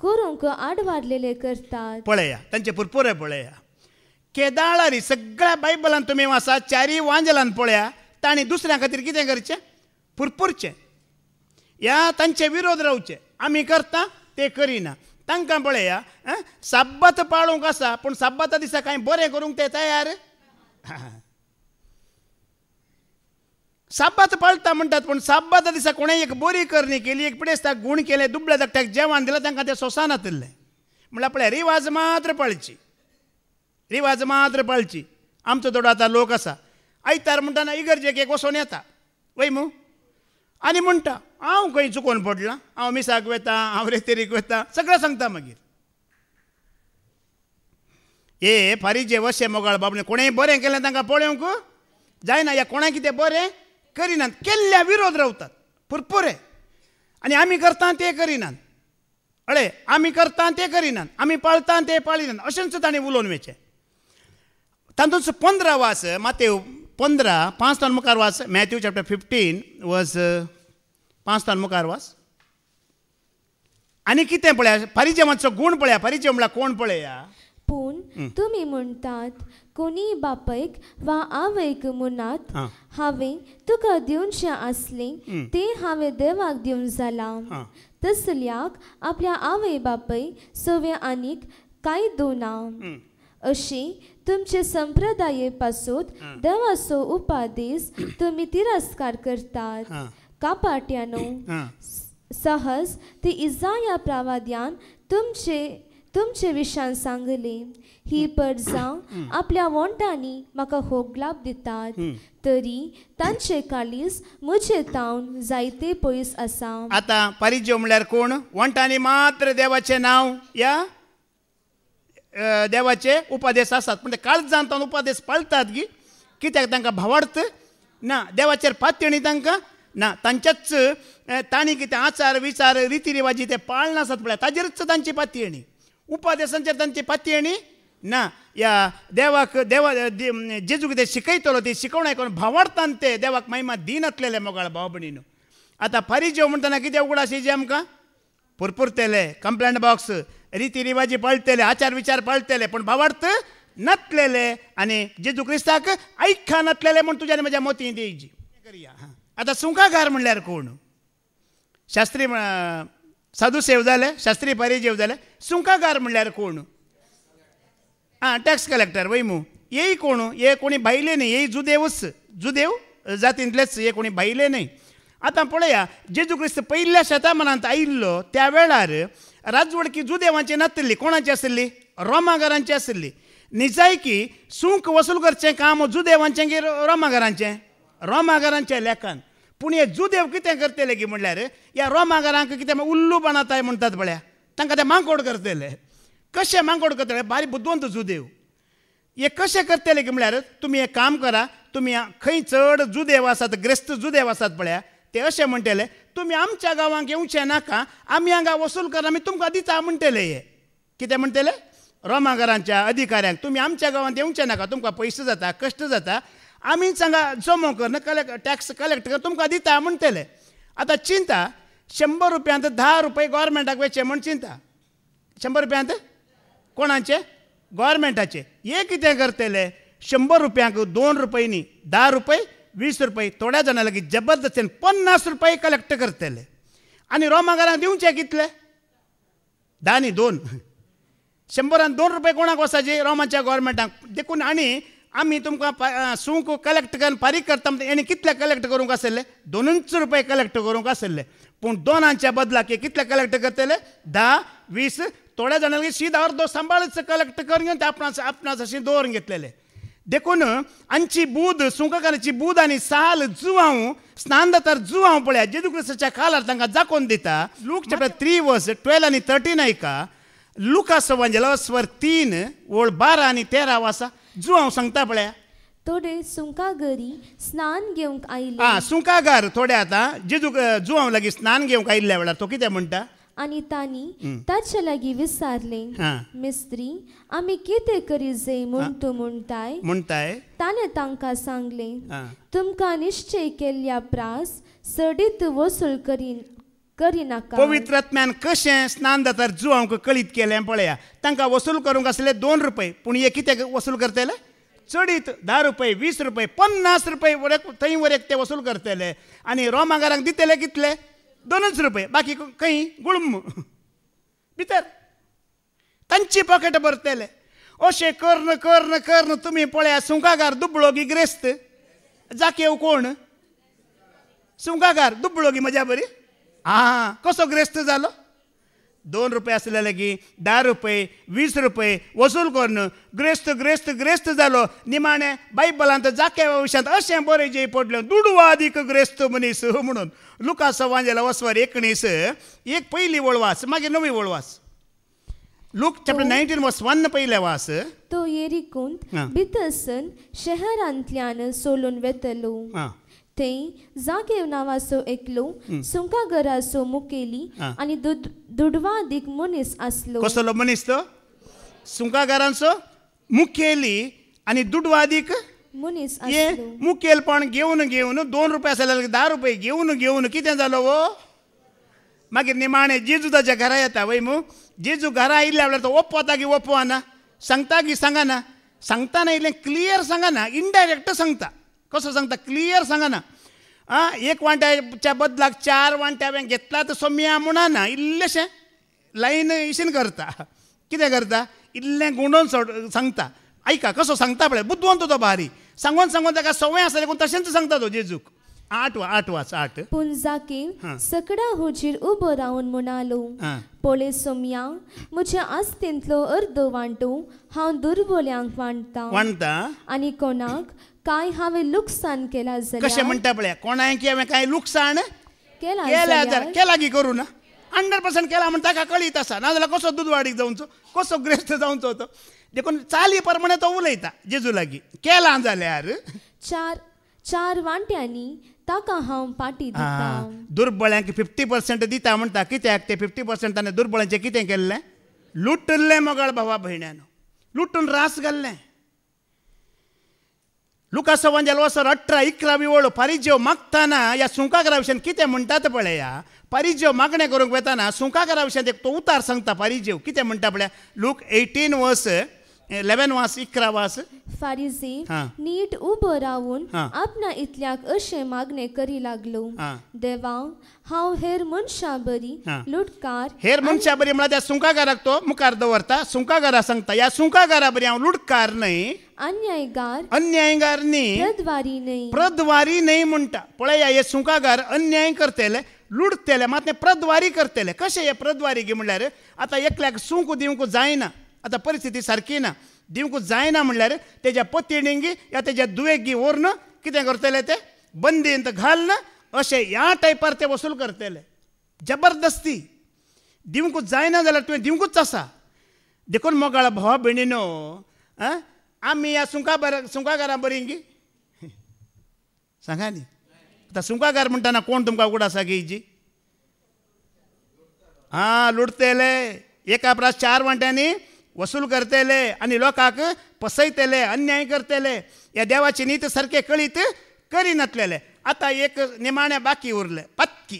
करूंक आडवारलेले करतात पळया तांचे पुरपुरे पळया केदाळारी सगळ्या बायबलांत तुमी वाचा चारी वांजलांत पळया तांणी दुसऱ्या खातीर कितें करचें पुरपुरचें ह्या तांचे विरोध रावचे आमी करता ते करिना तांकां पळया साब्बत पाळूंक आसा पूण साब्बता दिसा कांय बरें करूंक ते तयार साब्बत पाळटा म्हणटात पूण साब्बता दिसा कोणें एक बरी करणी केली एक पिडेस्ताक गूण केले दुबळ्या धाकट्याक जेवण दिलें तांकां तें सोंसान येतलें म्हळ्यार पळय रिवाज मात्र पाळची रिवाज मात्र पाळची आमचो थोडो आतां लोक आसा आयतार म्हणटाना इगर्जेक एक वचोन येता वय मू आनी म्हणटा हांव खंय चुकोवन पडलां हांव मिसाक वेता हांव रेतेरीक वेता सगळें सांगता मागीर हे फारीजे वशे मोगाळ बाबणे कोणेंय बरें केलें तांकां पळोवंक जायना या कोणाक कितें बरें करिनात केल्ल्या विरोध रावतात पुरपुरे आनी आमी करता ते करिनात अळे आमी करता ते करिनात आमी पाळता ते पाळिनात अशेंच ताणें उलोवन वेचें तातूंच 15 वास मातेव 15 5 तान मुखार वास मॅथ्यू चॅप्टर 15 वर्स 5 तान मुखार वास आनी कितें पळया फारीजेवांचो गूण पळया फारीजे म्हळ्यार कोण पळया पूण तुमी म्हणटात कोणी बापयक वा आवयक म्हणात हांवें तुका दिवचें आसलें तें हांवें देवाक दिवंक जालां तसल्याक आपल्या आवय बापय सवे आनीक कांय दोना अशी तुमचे संप्रदाये पासून देवाचो उपादेश तुमी तिरस्कार करतात कापाट्यानो सहज ते इजाया प्रवाद्यान तुमचे विशयान सांगले ही पडजां आपल्या वोंटांनी म्हाका होगलाप दितात तरी तांचे काळीज म्हजे तावन जायते पयस आसा आतां फारीजेव म्हळ्यार कोण वोंटांनी मात्र देवाचें नांव या देवाचे उपादेश आसात पूण ते काळजांत तावन उपादेश पाळतात गी कित्याक तांकां भावार्थ ना देवाचेर पातयणी तांकां ना तांच्याच तांणी कितें आचार विचार रिती रिवाजी ते पाळनासत पळय ताजेरच तांची पातयणी उपादेशांचेर तांची पातयणी ना या देवाक देवा जेजू कितें शिकयतलो ती शिकवण आयकून भावार्थान ते देवाक महिमा दिनातलेले मोगाळ भाव भयणीनो आतां फारीजेव म्हणटना कितें उगडाशी जे आमकां पुरपुरतेले कंप्लेंट बॉक्स रिती रिवाजी पाळटले आचार विचार पाळटले पूण भावार्थ नातलेले आनी जेजू क्रिस्ताक आयख्या नातलेले म्हूण तुज्यान म्हज्या मोती देयची करया आतां सुंकाकार म्हणल्यार कोण शास्त्री साधू सेव जाले शास्त्री फारीजेव जाले सुंकाकार म्हणल्यार कोण टॅक्स कलेक्टर वय मू येय कोण हे कोणी भायले न्ही हे जुदेवच जुदेव जातींतलेच हे कोणी भायले न्ही आतां पळया जेजू क्रिस्त पयल्या शेतामनांत आयिल्लो त्या वेळार राजवडकी जुदेवांची नासली कोणाची आसली रोमाघरांची आसली निजायकी सूंक वसूल करचें काम जुदेवांचें की रोमाघरांच्या लेखान पूण हे जुदेव कितें करतले की म्हणल्यार ह्या रोमाघरांक कितें उल्लू बाणाताय म्हणटात पळया तांकां ते मांकोड करतले. कशें मांकोड करतले? बारी बुद्वंत जुदेव हे कशें करतले की म्हळ्यार तुमी एक काम करा, तुमी खंय चड जुदेव आसात, ग्रेस्त जुदेव आसात पळया, ते अशें म्हणटले तुमी आमच्या गांवांक येवचें नाका, आमी हांगा वसूल करून आमी तुमकां दिता म्हणटले. हे कितें म्हणटले? रोमाघरांच्या अधिकाऱ्यांक तुमी आमच्या गांवांत येवचें नाका, तुमकां पयशे जाता, कश्ट जाता, आमीच हांगा जमो करून टॅक्स कलेक्ट करून तुमकां दिता म्हणटले. आतां चिंता 100 रुपयांत 10 रुपये गव्हर्मेंटाक वेचे म्हण चिंता. 100 रुपयांत कोणाचे? गव्हर्मेंटाचे. हे कितें करतले? 100 रुपयांक 2 रुपये न्ही, 10 रुपये, 20 रुपये, थोड्या जाणां लागीं जबरदस्तीन 50 रुपये कलेक्ट करतले. आनी रोमाघरांक दिवचे कितले? 10 न्ही 2. 100 2 रुपये कोणाक वचाचे? रोमाच्या गव्हर्मेंटाक. देखून आनी आमी तुमकां सूंक कलेक्ट करून फारीक करता म्हणटा हेणी कितले कलेक्ट करूंक आसले? 2 रुपये कलेक्ट करूंक आसले. पूण 2 बदलाक कितले कलेक्ट करतले? 10, 20, थोड्या जाणांनी सीधा अर्दो सांबाळच कलेक्ट करून घेवन ते आपणाच अशें दवरून घेतलेले. देखून हांची बूद, सुंककाराची बूद आनी साल जुवांव, स्नान जातार जुवांव पळया जेजू क्रिस्ताच्या काळार तांकां जाकोन दिता. लूक चॅप्टर 3 वर्स 12 आनी 13 ऐका. लुकास एवांजेलिस्ट 3 ओळ 12 आनी 13 वाचा. जुवांव सांगता पळया. थोडे सुंकागरी स्नान घेवंक आयले. सुंकागार थोडे आतां जेजू जुवांव लागीं स्नान घेवंक आयिल्ल्या वेळार तो कितें म्हणटा? आनी तांणी ताचे लागीं विचारले, मिस्त्री आमी कितें करी जाय म्हूण तूं म्हणटाय? ताणें तांकां सांगले, तुमकां निश्चय केल्ल्या प्रास सडीत वसूल करिनाका. पवित्र आत्म्यान कशें स्नान जातार जुवांक कळीत केलें पळया. तांकां वसूल करूंक आसले 2 रुपये, पूण हे कितें वसूल करतले? चडीत 10 रुपये, 20 रुपये, 50 रुपये थंय वरेक ते वसूल करतले. आनी रोमाघरांक दितले कितले? 2 रुपये. बाकी खंय गुळम भितर तांची पॉकेट भरतले. अशें कर्ण कर्ण कर्ण तुमी पळया. सुंकागार दुबळोगी ग्रेस्त जाकेव कोण? सुंकागार दुबळोगी मजा बरी. कसो ग्रेस्त जालो? 2 रुपये आसले लागीं 10 रुपये, 20 रुपये वसूल करून ग्रेस्त ग्रेस्त ग्रेस्त जालो. निमाणे बायबलांत जाकेवा विशयांत अशें बरें जे पडलें, दुडवादीक ग्रेस्त मनीस म्हणून. लुकास एवांजेलिस्ट 19 एक पयली वळवास, मागीर नवी वळवास. लूक चॅप्टर 19 वर्स 1 पयले वास. तो येरिकोंत भितरसन शहरांतल्यान सोलून वेतलो. थंय जाकेव नांवाचो एकलो सुंकागराचो मुखेली आनी दुडवादीक मनीस आसलो. कसलो मनीस तो? सुंकागारांचो मुखेली आनी दुडवादीक मनीस हे आसलो. मुखेलपण घेवन घेवन 2 रुपये आसले 10 रुपये घेवन घेवन कितें जालो वो? मागीर निमाणे जेजू ताच्या घरा येता वय मू. जेजू घरा आयिल्ल्या वेळार तो ओपता की ओपवाना, सांगता की सांगाना. सांगताना इल्लें क्लियर सांगाना, इनडायरेक्ट सांगता. कसो सांगता? क्लियर सांगाना. 1 वांट्याच्या बदलाक 4 वांटे हांवें घेतला तर सोम्या म्हणना. इल्लेशें लायन इशीन करता. कितें करता? इल्लें गुणोवन सांगता. ऐका कसो सांगता पळय. बुद्वंत तो भारी. सांगून सांगून ताका संवय आसलें देखून तशेंच सांगता तो जेजूक. 8 वाच. पूण जाकेव सकड़ा हुजीर उबो रावन म्हणालो, पळय सोम्या, म्हज्या आस्तींतलो अर्दो वांटो हांव दुर्बल्यांक वांटता आनी कोणाक काय हांवें लुकसाण केला जाल्यार. कशें म्हणटा पळया. कोणाक हांवें काय लुकसाण केला की करूं ना? 100% केला म्हण ताका कळीत आसा. नाजाल्यार कसो दुधवाडीक जावचो, कसो ग्रेस्त जावचो तो. देखून चाली प्रमाणे तो उलयता जेजू लागीं. केला जाल्यार 4 वांट्यांनी ताका हांव पाटी दिता. दुर्बळ्यांक 50% दिता म्हणटा. कित्याक ते 50% ताणें दुर्बळांचें कितें केल्लें? लुटल्लें मोगाळ भावा भयण्यान. लुटून रास घाल्लें. लुकास एवांजेलिस्ट 18-11 ओळ. फारिजेव मागतना ह्या सुंकागारा विशयान कितें म्हणटात पळया. फारिजेव मागणें करूंक वेताना सुंकागारा विशयान एक तो उतार सांगता. फारिजेव कितें म्हणटा पळया. लूक 18 वर्स 11 वास 11 वास. फारिजेव नीट उबो रावून आपणा इतल्याक अशें मागणें करी लागलो, देवा हांव हेर मनशां बरी लुटकार. हेर मनशां बरी म्हळ्यार त्या सुंकागाराक तो मुखार दवरता. सुंकागारा सांगता ह्या सुंकागारा बरी हांव लुटकार न्हय, अन्यायगार न्ही, प्रद्वारी न्हय म्हणटा. पळया हे सुंकागार अन्याय करतले, लुटतले, मात ते प्रद्वारी करतले. कशें हे प्रद्वारी गे म्हणल्यार आतां एकल्याक सूंक दिवंक जायना. आतां परिस्थिती सारकी ना, दिवंक जायना म्हणल्यार तेज्या पत्नींक या तेज्या दुयेक व्हरून कितें करतले ते बंदींत घालन अशें ह्या टायपार ते वसूल करतले. जबरदस्ती दिवंकूच जायना जाल्यार तुवें दिवंकूच आसा. देखून मोगाळ भावा भयणीनो, आमी ह्या सुंकागारां बरीं गी सांगा न्ही. आतां सुंकागार म्हणटाना कोण तुमकां उगड आसा गे जी? लुटतेले, एका प्रास 4 वांट्यांनी वसूल करतेले आनी लोकांक फसयतेले, अन्याय करतेले. ह्या देवाची नीत सारके कळीत करिनातलेले. आतां एक निमाणें बाकी उरलें, पत्की.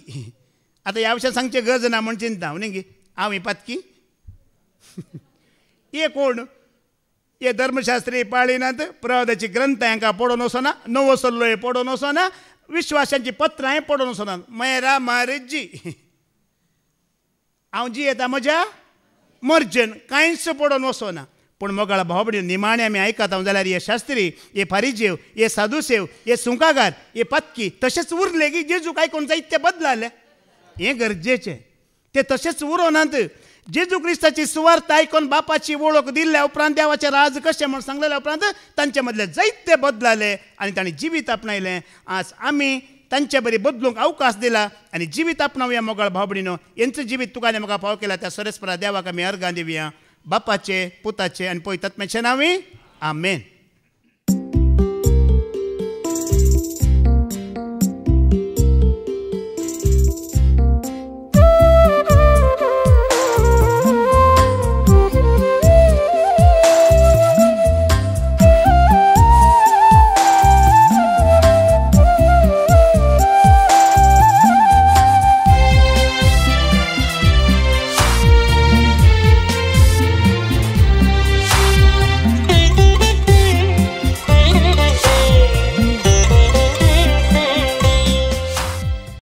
आतां ह्या विशयान सांगचें गरज ना म्हण चिंता हांव न्ही. हांव ही पत्की हे कोण? हे धर्मशास्त्री पाळिनात, प्रवादाची ग्रंथ हांकां पडोवन वचना, नवो सल्लो हे पडोवन वचना, विश्वासांची पत्रां हे पडोवन वचना. मेरा मारजी हांव जी येता म्हज्या मर्जेन कांयच पडोवन वचना. पूण मोगाळ भाव भयणी, निमाणे आमी आयकता जाल्यार हे शास्त्री, हे फारिजेव, हे साधुसेव, हे सुंकागार, हे पत्की तशेंच उरले की जेजूक आयकून जायते बदलाले. हें गरजेचें. ते तशेंच उरोनात. जेजू क्रिस्ताची सुवार्थ आयकून बापाची वळख दिल्ल्या उपरांत देवाचें राज कशें म्हण सांगलेल्या उपरांत तांचे मदले जायते बदलाले आनी तांणी जिवीत आपणायलें. आज आमी तांचे बरी बदलूंक अवकाश दिला आनी जिवीत आपणावया. मोगाळ भाव भयणीनो, हेंचो जिवीत तुका आनी म्हाका फाव केला त्या सरस्परा देवाक आमी अर्गां दिवया. बापाचे, पुताचे आनी पवित्र आत्म्याचे नांवी आमेन.